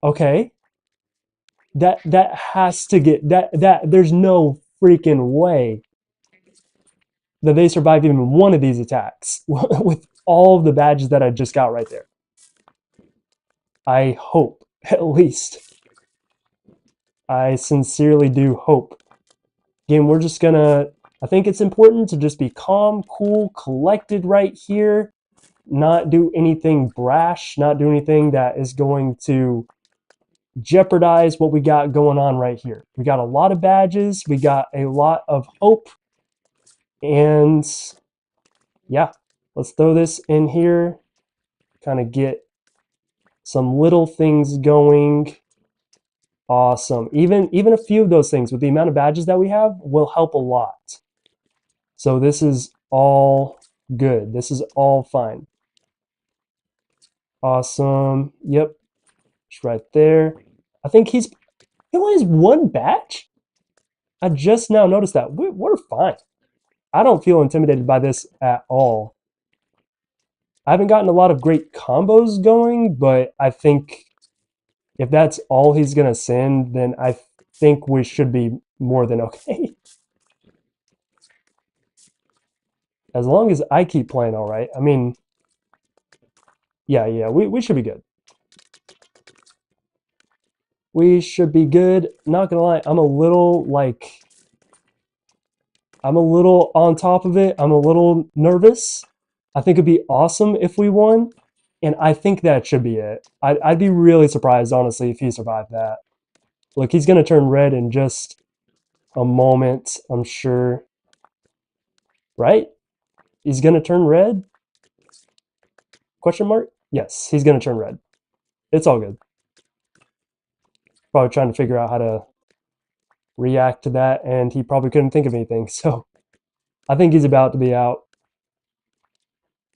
Okay. That has to get that there's no freaking way that they survive even one of these attacks with all of the badges that I just got right there. I hope, at least. I sincerely do hope. Again, we're just gonna, I think it's important to just be calm, cool, collected right here, not do anything brash, not do anything that is going to jeopardize what we got going on right here. We got a lot of badges, we got a lot of hope, and yeah, let's throw this in here, kind of get some little things going. Awesome. Even a few of those things with the amount of badges that we have will help a lot. So this is all good. This is all fine. Awesome. Yep. It's right there. I think he only has one badge. I just now noticed that. We're fine. I don't feel intimidated by this at all. I haven't gotten a lot of great combos going, but I think if that's all he's going to send, then I think we should be more than okay. As long as I keep playing all right. I mean, yeah, we should be good. We should be good. Not gonna lie, I'm a little on top of it. I'm a little nervous. I think it'd be awesome if we won, and I think that should be it. I'd be really surprised, honestly, if he survived that. Look, he's gonna turn red in just a moment, I'm sure. Right? He's gonna turn red? Question mark? Yes, he's gonna turn red. It's all good. Probably trying to figure out how to react to that, and he probably couldn't think of anything. So I think he's about to be out.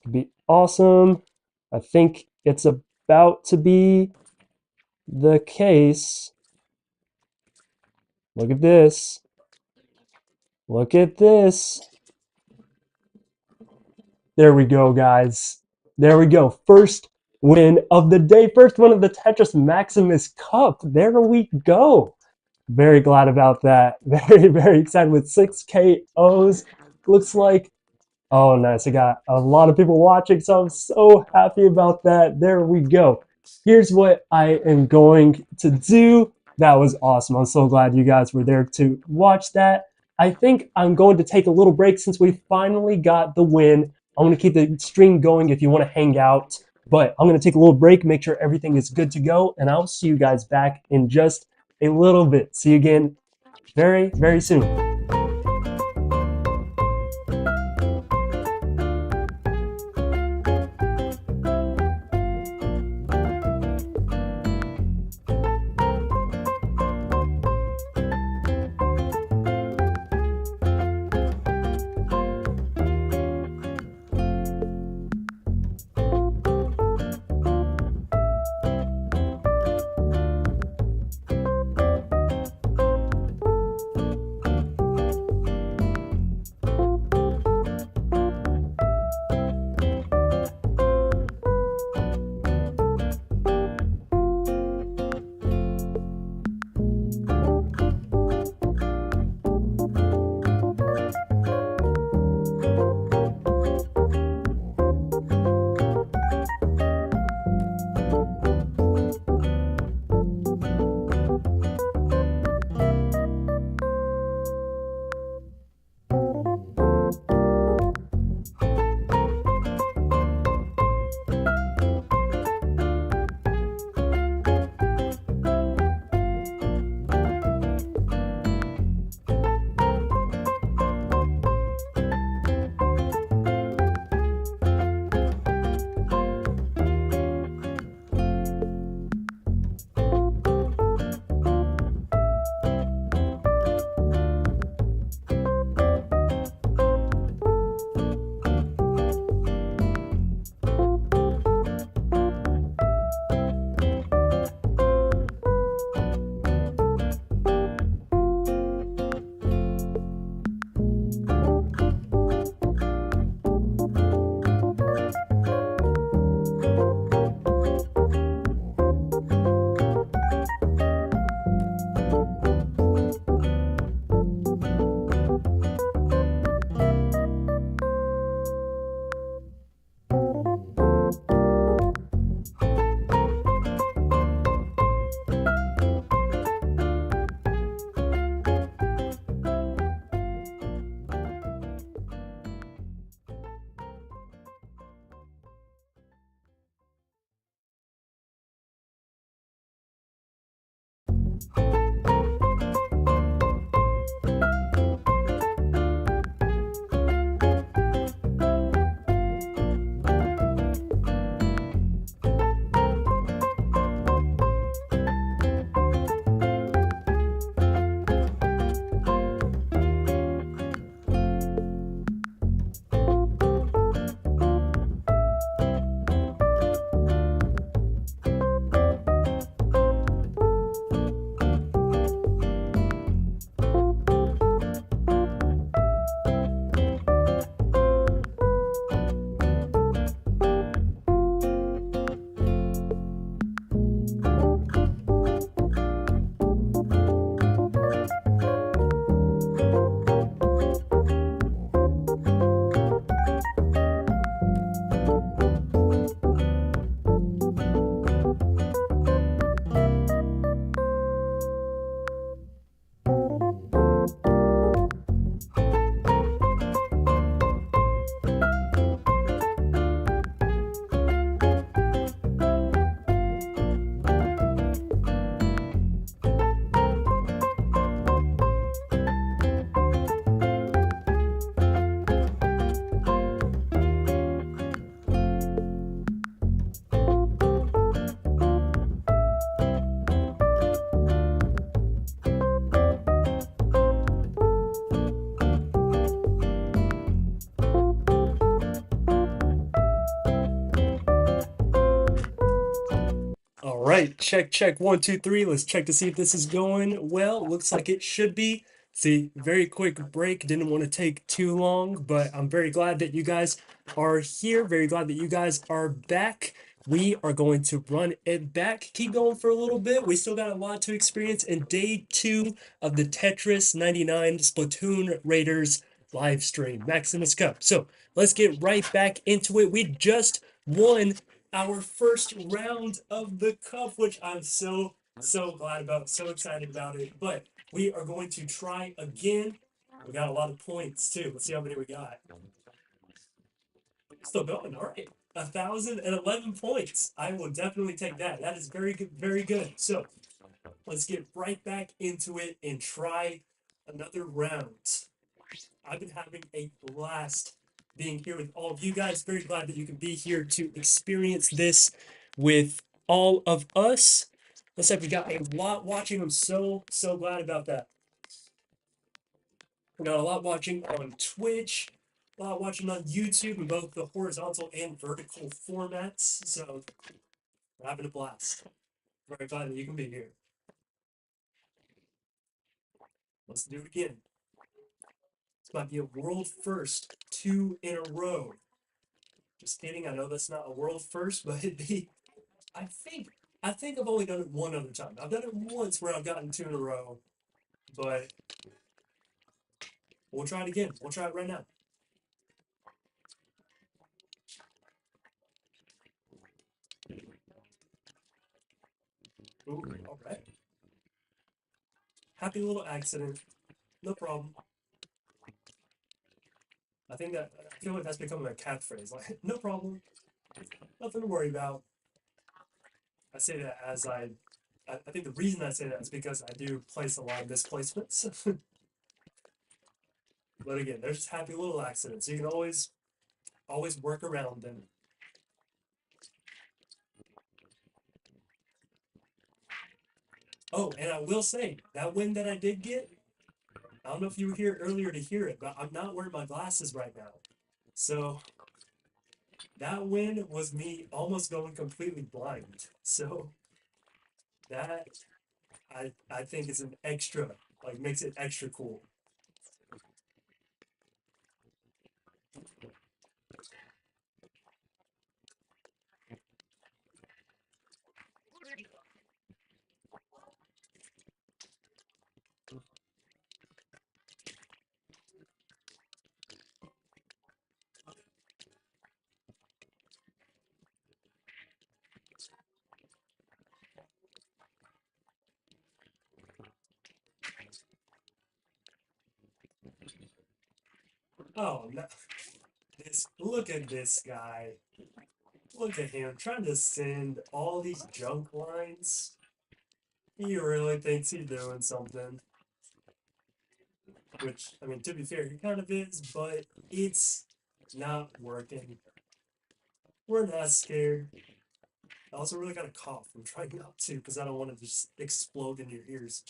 Could be awesome. I think it's about to be the case. Look at this. Look at this. There we go, guys. There we go. First win of the day. First win of the Tetris Maximus Cup. There we go. Very glad about that. Very, very excited with 6 KOs. Looks like, oh, nice. I got a lot of people watching, so I'm so happy about that. There we go. Here's what I am going to do. That was awesome. I'm so glad you guys were there to watch that. I think I'm going to take a little break since we finally got the win. I'm going to keep the stream going if you want to hang out, but I'm going to take a little break, make sure everything is good to go, and I'll see you guys back in just a little bit. See you again very, very soon. All right, check, check, 1, 2, 3. Let's check to see if this is going well. Looks like it should be. See, very quick break. Didn't want to take too long, but I'm very glad that you guys are here. Very glad that you guys are back. We are going to run it back. Keep going for a little bit. We still got a lot to experience in day two of the Tetris 99 Splatoon Raiders live stream, Maximus Cup. So let's get right back into it. We just won our first round of the cup, which I'm so glad about, so excited about it. But we are going to try again. We got a lot of points too. Let's see how many we got. Still going. All right. 1,011 points. I will definitely take that. That is very good. Very good. So let's get right back into it and try another round. I've been having a blast being here with all of you guys. Very glad that you can be here to experience this with all of us. Looks like we got a lot watching. I'm so glad about that. We got a lot watching on Twitch, a lot watching on YouTube in both the horizontal and vertical formats. So we're having a blast. Very glad that you can be here. Let's do it again. This might be a world first, 2 in a row. Just kidding. I know that's not a world first, but it'd be. I think I think I've only done it one other time. I've done it once where I've gotten 2 in a row, but we'll try it again. We'll try it right now. Ooh, all right. Happy little accident. No problem. I feel like that's becoming a catchphrase. Like, no problem, nothing to worry about. I say that as I think the reason I say that is because I do place a lot of misplacements. But again, there's just happy little accidents. You can always work around them. Oh, and I will say that win that I did get. I don't know if you were here earlier to hear it, but I'm not wearing my glasses right now. So that win was me almost going completely blind. So that I think is an extra, like makes it extra cool. Oh no, this look at this guy. Look at him trying to send all these junk lines. He really thinks he's doing something. Which, I mean, to be fair, he kind of is, but it's not working. We're not scared. I also really got a cough. I'm trying not to because I don't want to just explode in your ears.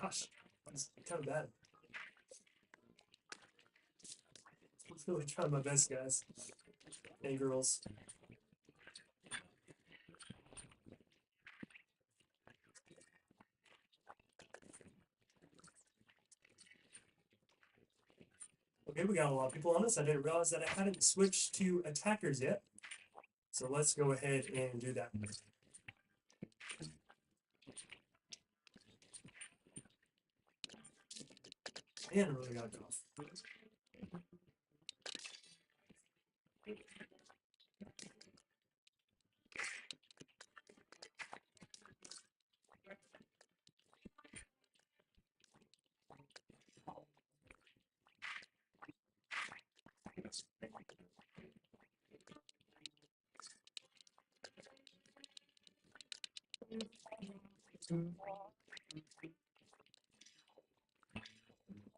Gosh, it's kind of bad. I'm really trying my best, guys and girls. Okay, we got a lot of people on us. I didn't realize that I hadn't switched to attackers yet. So let's go ahead and do that. Man, I really got a cough.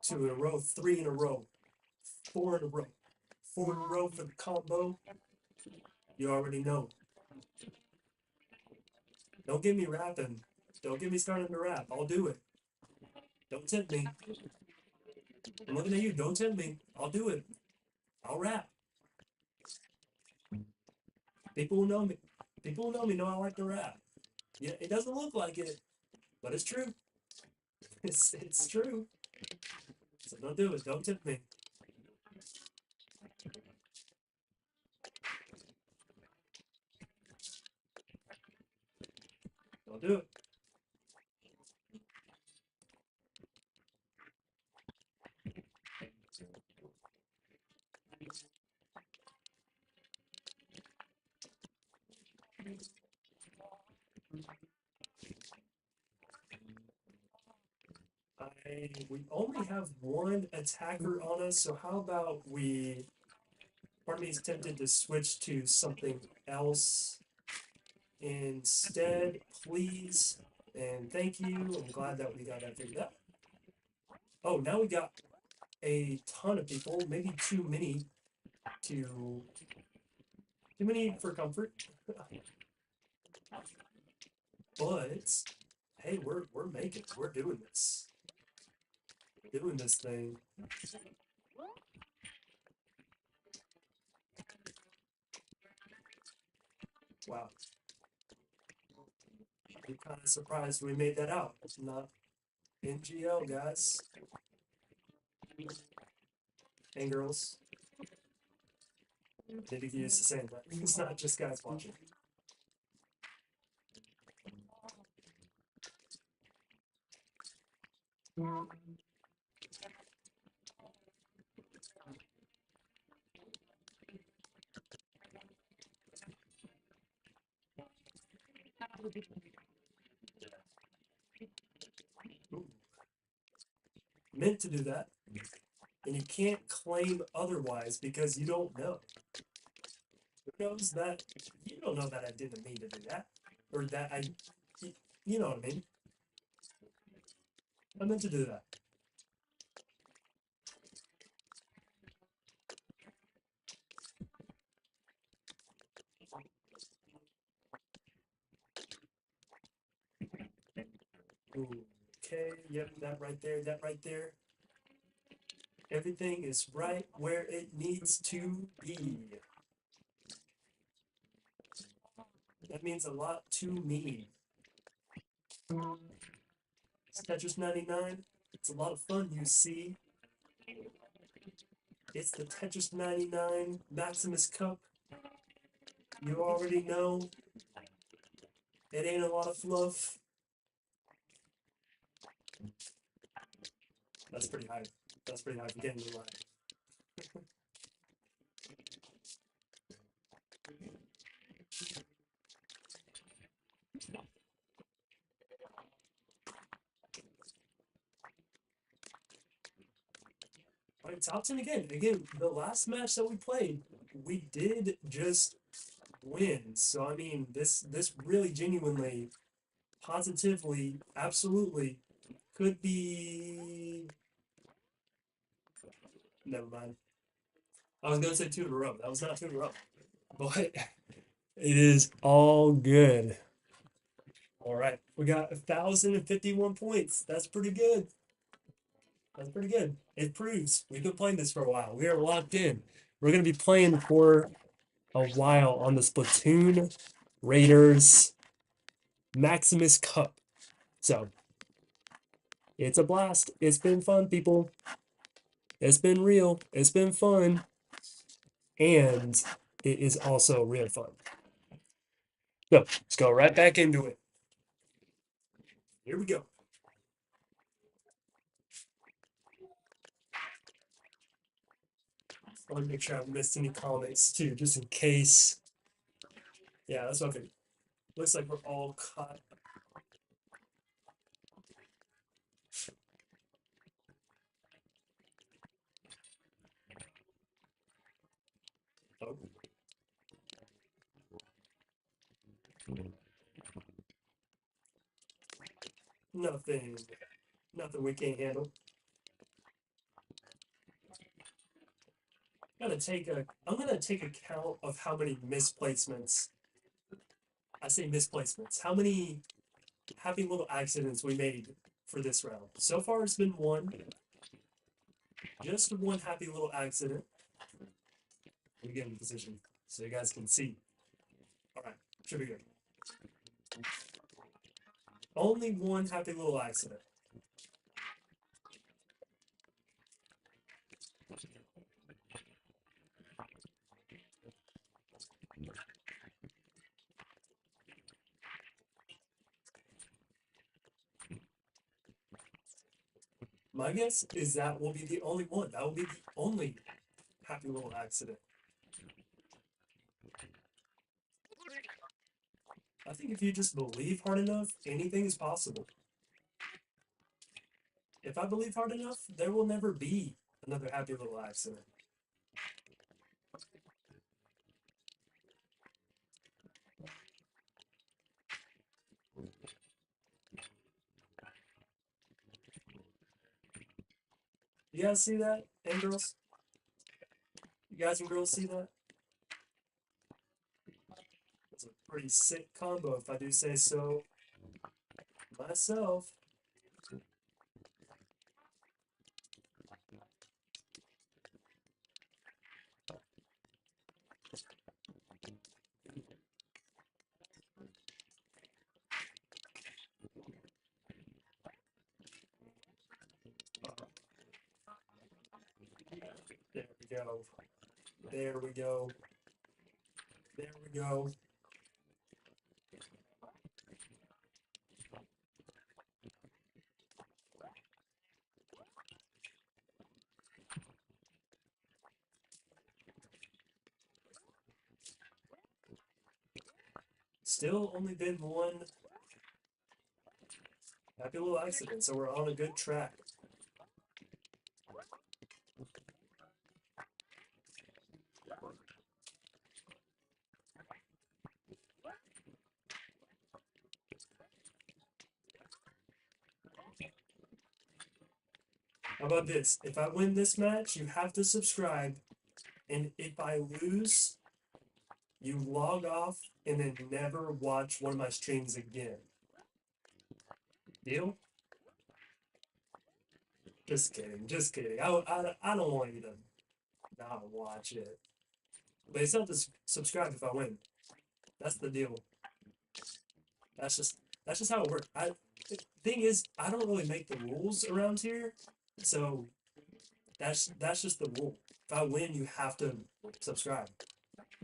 Two in a row, three in a row, four in a row, four in a row for the combo. You already know. Don't get me rapping. Don't get me starting to rap. I'll do it. Don't tempt me. I'm looking at you. Don't tempt me. I'll do it. I'll rap. People will know me. People who know me know I like to rap. Yeah, it doesn't look like it, but it's true. It's true. So don't do it. Don't tip me. Don't do it. We only have one attacker on us, so how about we? Part of me is tempted to switch to something else instead, please. And thank you. I'm glad that we got that figured out. Oh, now we got a ton of people, maybe to too many for comfort. But hey, we're making it. We're doing this. Doing this thing. Wow. I'm kind of surprised we made that out. It's not NGL, guys and girls. Need to use the same that. It's not just guys watching. Ooh. Meant to do that, and you can't claim otherwise because you don't know. Who knows that? You don't know that I didn't mean to do that, or that you know what I mean. I meant to do that. Ooh. Okay, yep, that right there, that right there. Everything is right where it needs to be. That means a lot to me. It's Tetris 99. It's a lot of fun, you see. It's the Tetris 99 Maximus Cup. You already know. It ain't a lot of fluff. That's pretty high. That's pretty high for getting the line. All right, top 10 again. Again, the last match that we played, we did just win. So I mean, this really genuinely, positively, absolutely could be. Never mind. I was gonna say two in a row. That was not two in a row. But it is all good. All right, we got 1,051 points. That's pretty good. That's pretty good. It proves we've been playing this for a while. We are locked in. We're gonna be playing for a while on the Splatoon Raiders Maximus Cup. So it's a blast. It's been fun, people. It's been real. It's been fun. And it is also real fun. So let's go right back into it. Here we go. I want to make sure I haven't missed any comments too, just in case. Yeah, that's what I think. Looks like we're all caught. Oh. Nothing. Nothing we can't handle. I'm gonna take account of how many misplacements. I say misplacements. How many happy little accidents we made for this round. So far it's been one. Just one happy little accident. Let me get in position so you guys can see. Alright. Should be good. Only one happy little accident. My guess is that will be the only one. That will be the only happy little accident. I think if you just believe hard enough, anything is possible. If I believe hard enough, there will never be another happy little accident. You guys see that, and girls? You guys and girls see that? It's a pretty sick combo, if I do say so myself. There we go. There we go. There we go. Still only been one happy little accident, so we're on a good track. How about this? If I win this match, you have to subscribe, and if I lose, you log off and then never watch one of my streams again. Deal? Just kidding, just kidding. I don't want you to not watch it. But it's not to subscribe if I win. That's the deal. That's just that's just how it works. The thing is, I don't really make the rules around here, so that's just the rule. If I win, you have to subscribe.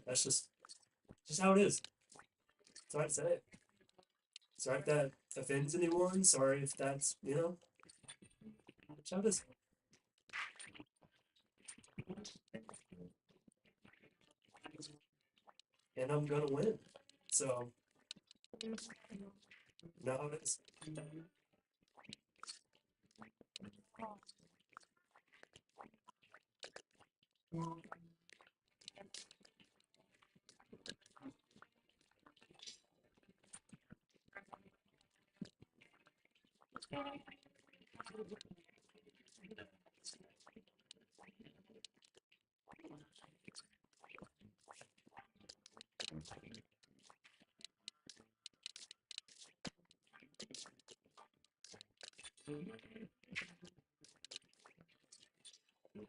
That's just how it is. Sorry to say it. Sorry if that offends anyone. Sorry if that's that's how it is. And I'm gonna win. So you know how it is.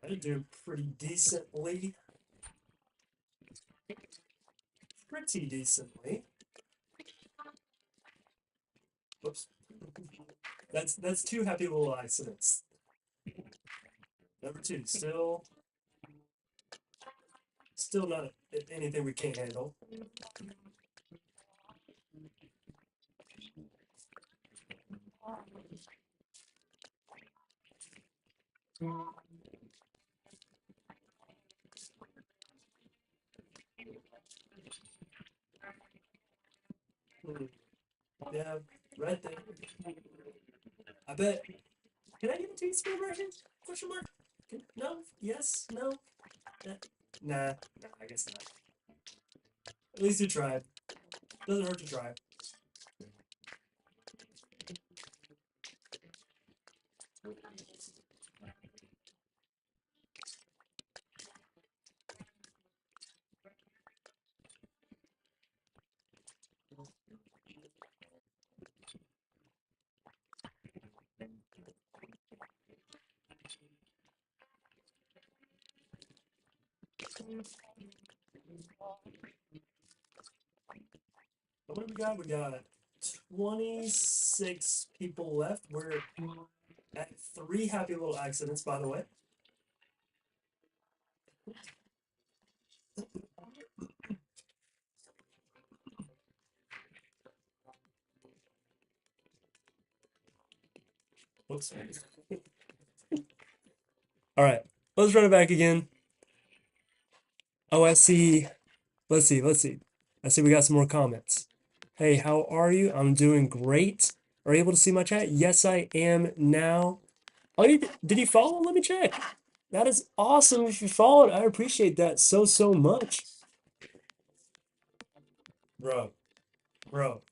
I do pretty decently. Pretty decently. Whoops. That's two happy little accidents. Number two, still not anything we can't handle. Yeah, right there. I bet. Can I get a teaspoon right here? Question mark? No? Yes? No? Nah, I guess not. At least you tried. Doesn't hurt to try. What do we got? We got 26 people left. We're at 3 happy little accidents, by the way. Whoops. All right, let's run it back again. Oh, I see. Let's see. Let's see. I see we got some more comments. Hey, how are you? I'm doing great. Are you able to see my chat? Yes, I am now. Oh, did you follow? Let me check. That is awesome if you followed. I appreciate that so much. Bro, bro,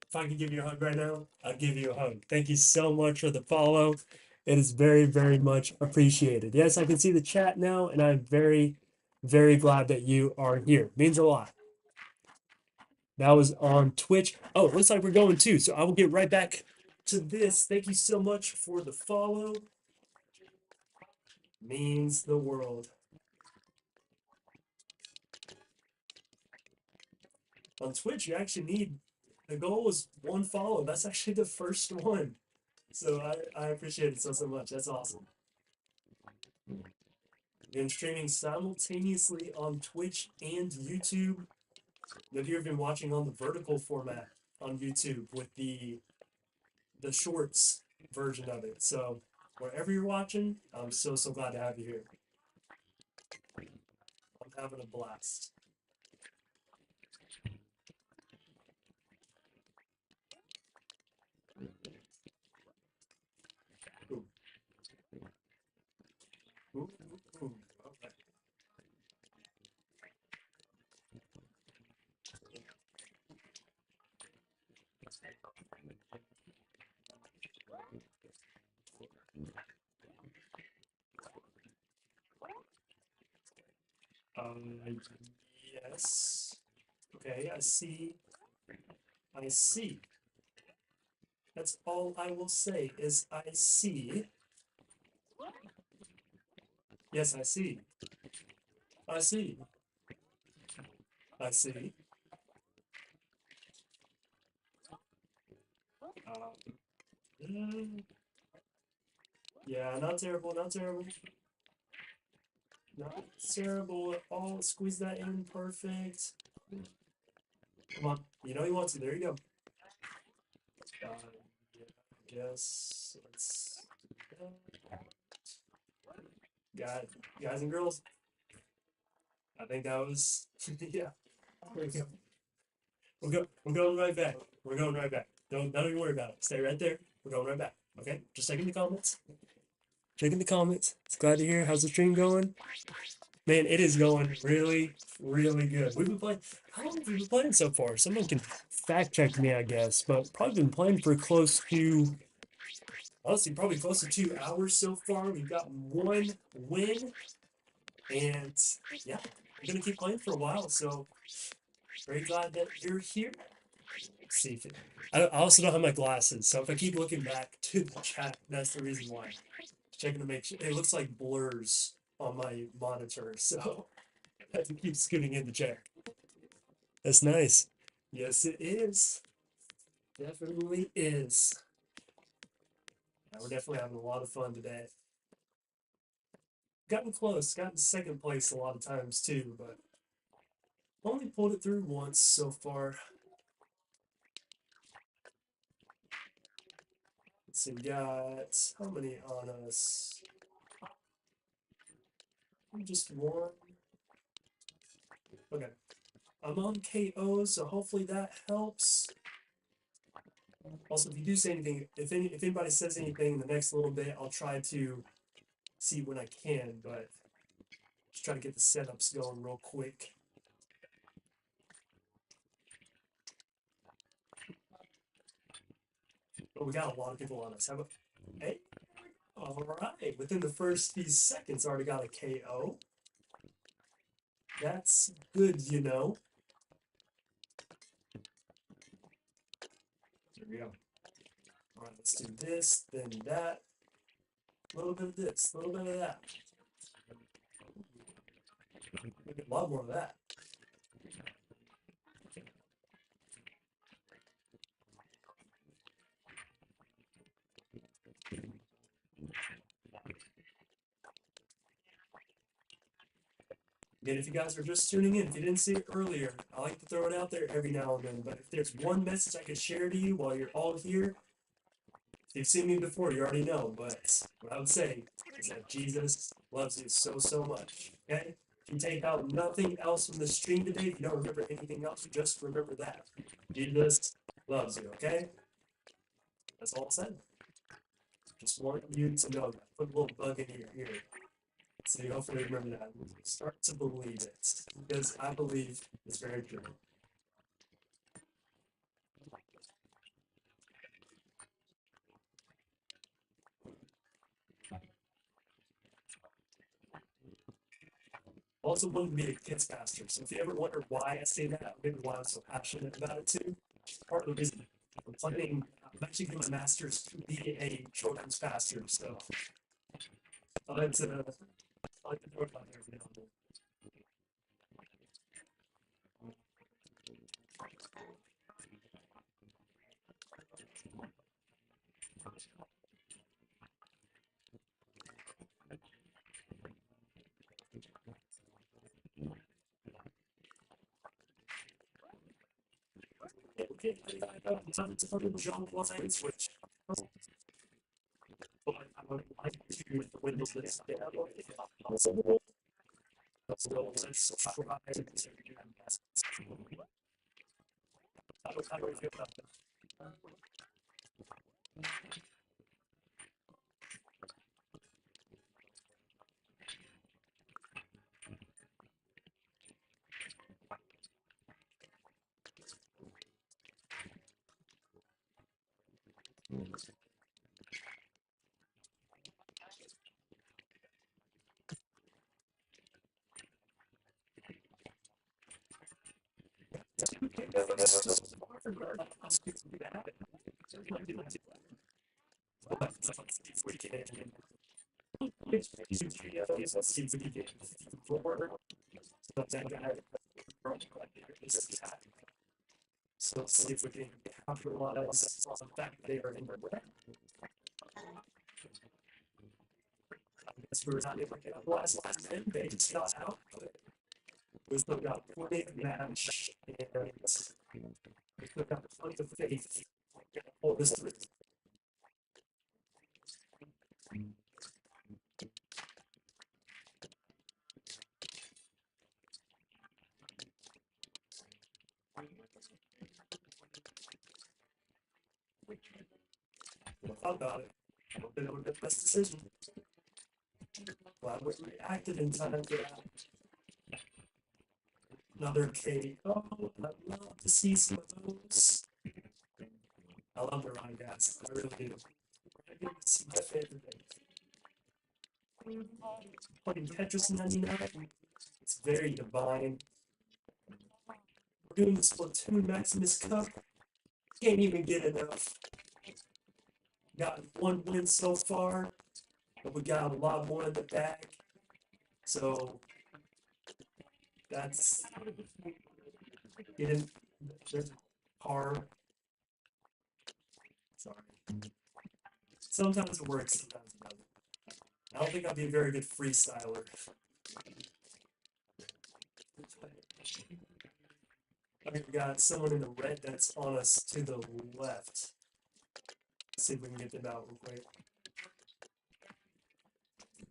if I could give you a hug right now, I'll give you a hug. Thank you so much for the follow. It is very much appreciated. Yes, I can see the chat now, and I'm very glad that you are here. Means a lot. That was on Twitch. Oh, it looks like we're going too. So I will get right back to this. Thank you so much for the follow. Means the world. On Twitch, you actually need, the goal was 1 follow. That's actually the first one. So I appreciate it so much. That's awesome. Been streaming simultaneously on Twitch and YouTube. Maybe you've been watching on the vertical format on YouTube with the shorts version of it. So wherever you're watching, I'm so glad to have you here. I'm having a blast. Ooh. Ooh, ooh, okay. Yes. Okay, I see. I see. That's all I will say is I see. Yes, I see. I see. I see. Mm, yeah, not terrible, not terrible. Not terrible at all. Squeeze that in perfect. Come on. You know you want to. There you go. Yeah, I guess let's do that. Guys and girls, I think that was yeah. There we go. We're going right back. We're going right back. Don't even worry about it. Stay right there. We're going right back. Okay? Just checking the comments. Checking the comments. It's glad to hear. How's the stream going? Man, it is going really good. We've been playing. How long have we been playing so far? Someone can fact check me, I guess, but probably been playing for close to, honestly, probably close to 2 hours so far. We've got 1 win, and yeah, we're gonna keep playing for a while. So very glad that you're here. Let's see if it, I also don't have my glasses, so if I keep looking back to the chat, that's the reason why. Checking to make sure it looks like blurs on my monitor, so I have to keep scooting in to check. That's nice. Yes, it is. Definitely is. Yeah, we're definitely having a lot of fun today. Gotten close, gotten second place a lot of times too, but only pulled it through once so far. Let's see, we got how many on us? Just 1. Okay. I'm on KO, so hopefully that helps. Also, if you do say anything, if anybody says anything in the next little bit, I'll try to see when I can, but just try to get the setups going real quick. But we got a lot of people on us. How about, hey, all right. Within the first few seconds, already got a KO. That's good, you know. There we go. All right, let's do this, then that. A little bit of this, a little bit of that. Maybe a lot more of that. Again, if you guys are just tuning in, if you didn't see it earlier, I like to throw it out there every now and then. But if there's one message I could share to you while you're all here, if you've seen me before, you already know. But what I would say is that Jesus loves you so, so much. Okay? If you take out nothing else from the stream today, if you don't remember anything else, just remember that. Jesus loves you, okay? That's all I said. Just want you to know that. Put a little bug in your ear. So you hopefully remember that. Start to believe it. Because I believe it's very true. Also wanted to be a kids pastor. So if you ever wonder why I say that, maybe why I'm so passionate about it too, part of the reason I'm planning, I'm actually getting my master's to be a children's pastor. So I like to throw it out there every now and then. Okay, it's a little jump lines, which but I would like to with the windows this down if possible. So let's try to do that. How do I feel about that? So let's see if we can capitalize on the fact that they are in the way. I guess we were not able to capitalize last time. They just got out, but we still got plenty of match and we still got plenty of faith to pull this through. I thought about it. I don't think it would be the best decision. Glad we reacted in time for that. Another K. Oh, I'd love to see some of those. I love the Ryan gas. I really do. I get to see my favorite thing. Playing Tetris 99. It's very divine. We're doing the Splatoon Maximus Cup. Can't even get enough. Got one win so far, but we got a lot more in the bag. So that's getting there's a car. Sorry. Sometimes it works, sometimes it doesn't. I don't think I'll be a very good freestyler. Okay, we got someone in the red that's on us to the left. Let's see if we can get them out real quick.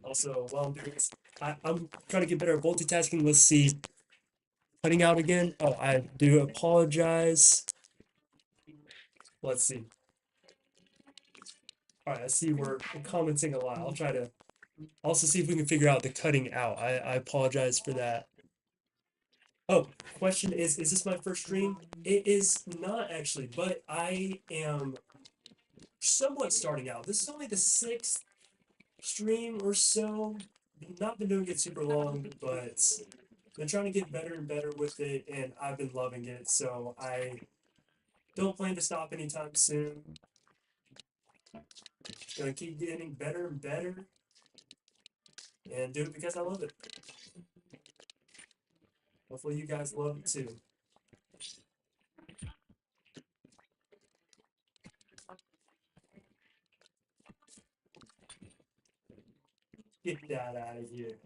Also, while I'm doing this, I'm trying to get better at multitasking. Let's see. Cutting out again. Oh, I do apologize. Let's see. All right, I see we're commenting a lot. I'll try to also see if we can figure out the cutting out. I apologize for that. Oh, question is this my first stream? It is not actually, but I am somewhat starting out. This is only the sixth stream or so. Not been doing it super long, but been trying to get better and better with it, and I've been loving it. So I don't plan to stop anytime soon. Gonna keep getting better and better, and do it because I love it. Hopefully you guys love it too. Get that out of here.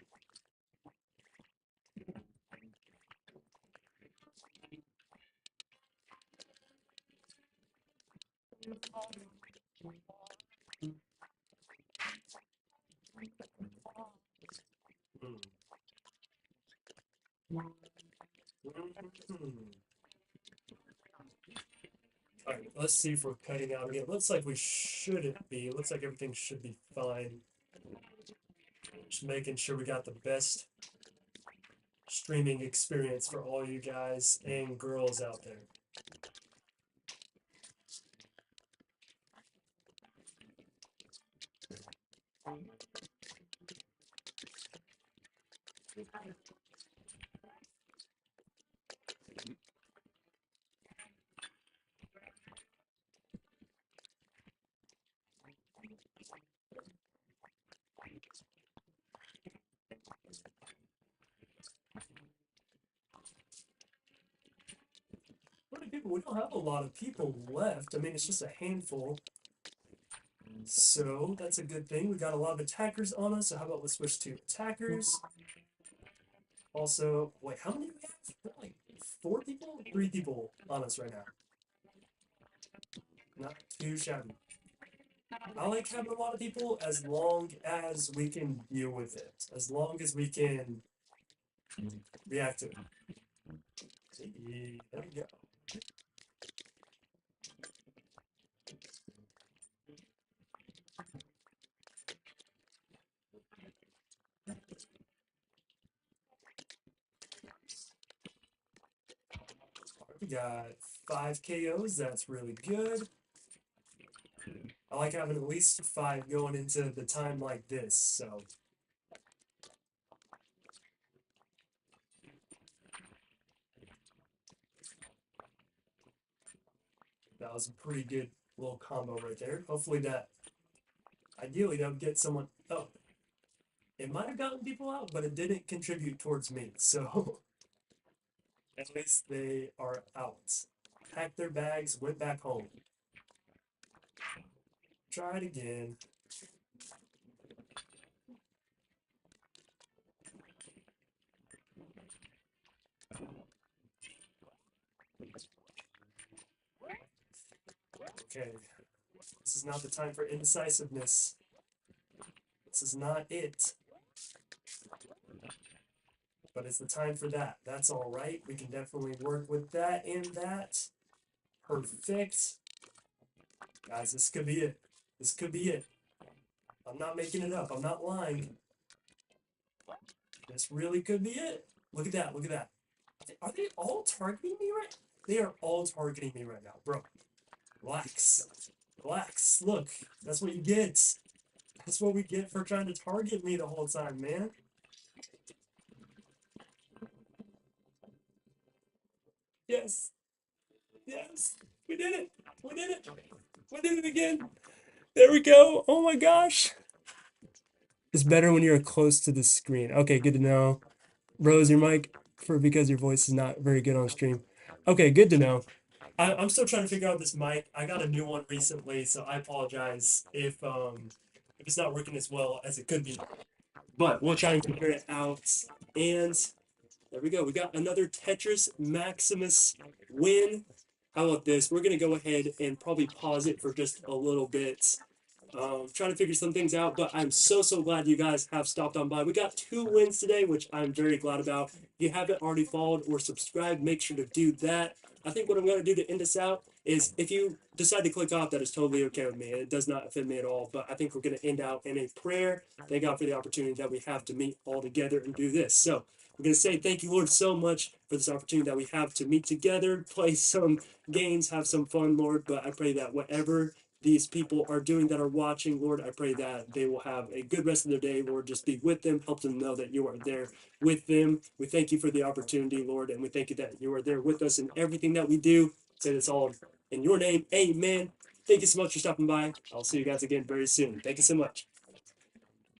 Alright, let's see if we're cutting out again. Looks like we shouldn't be. Looks like everything should be fine. Just making sure we got the best streaming experience for all you guys and girls out there. How many people? We don't have a lot of people left. I mean, it's just a handful. So that's a good thing. We got a lot of attackers on us. So how about let's switch to attackers? Also, wait, how many do we have? Like 4 people? 3 people on us right now. Not too shabby. I like having a lot of people as long as we can deal with it. As long as we can react to it. See, there we go. We got 5 KOs. That's really good. I like having at least 5 going into the time like this, so. That was a pretty good little combo right there. Hopefully that, ideally that would get someone, oh. It might have gotten people out, but it didn't contribute towards me, so. At least they are out. Packed their bags, went back home. Try it again. Okay. This is not the time for indecisiveness. This is not it. But it's the time for that. That's all right. We can definitely work with that and that. Perfect. Guys, this could be it. This could be it. I'm not making it up. I'm not lying. This really could be it. Look at that. Look at that. Are they all targeting me right? They are all targeting me right now, bro. Relax. Relax. Look, that's what you get. That's what we get for trying to target me the whole time, man. Yes. Yes. We did it. We did it. We did it again. There we go. Oh my gosh. It's better when you're close to the screen. Okay, good to know. Rose, your mic for because your voice is not very good on stream. Okay, good to know. I'm still trying to figure out this mic. I got a new one recently, so I apologize if it's not working as well as it could be. But we'll try and figure it out. And there we go. We got another Tetris Maximus win. How about this? We're gonna go ahead and probably pause it for just a little bit. Trying to figure some things out, but I'm so glad you guys have stopped on by. We got 2 wins today, which I'm very glad about. If you haven't already followed or subscribed, make sure to do that. I think what I'm going to do to end this out is if you decide to click off, that is totally okay with me. It does not offend me at all, but I think we're going to end out in a prayer. Thank God for the opportunity that we have to meet all together and do this. So we're going to say thank you, Lord, so much for this opportunity that we have to meet together, play some games, have some fun, Lord. But I pray that whatever these people are doing that are watching, Lord, I pray that they will have a good rest of their day, Lord. Just be with them, help them know that you are there with them. We thank you for the opportunity, Lord, and we thank you that you are there with us in everything that we do. Say this all in your name, amen. Thank you so much for stopping by. I'll see you guys again very soon. Thank you so much.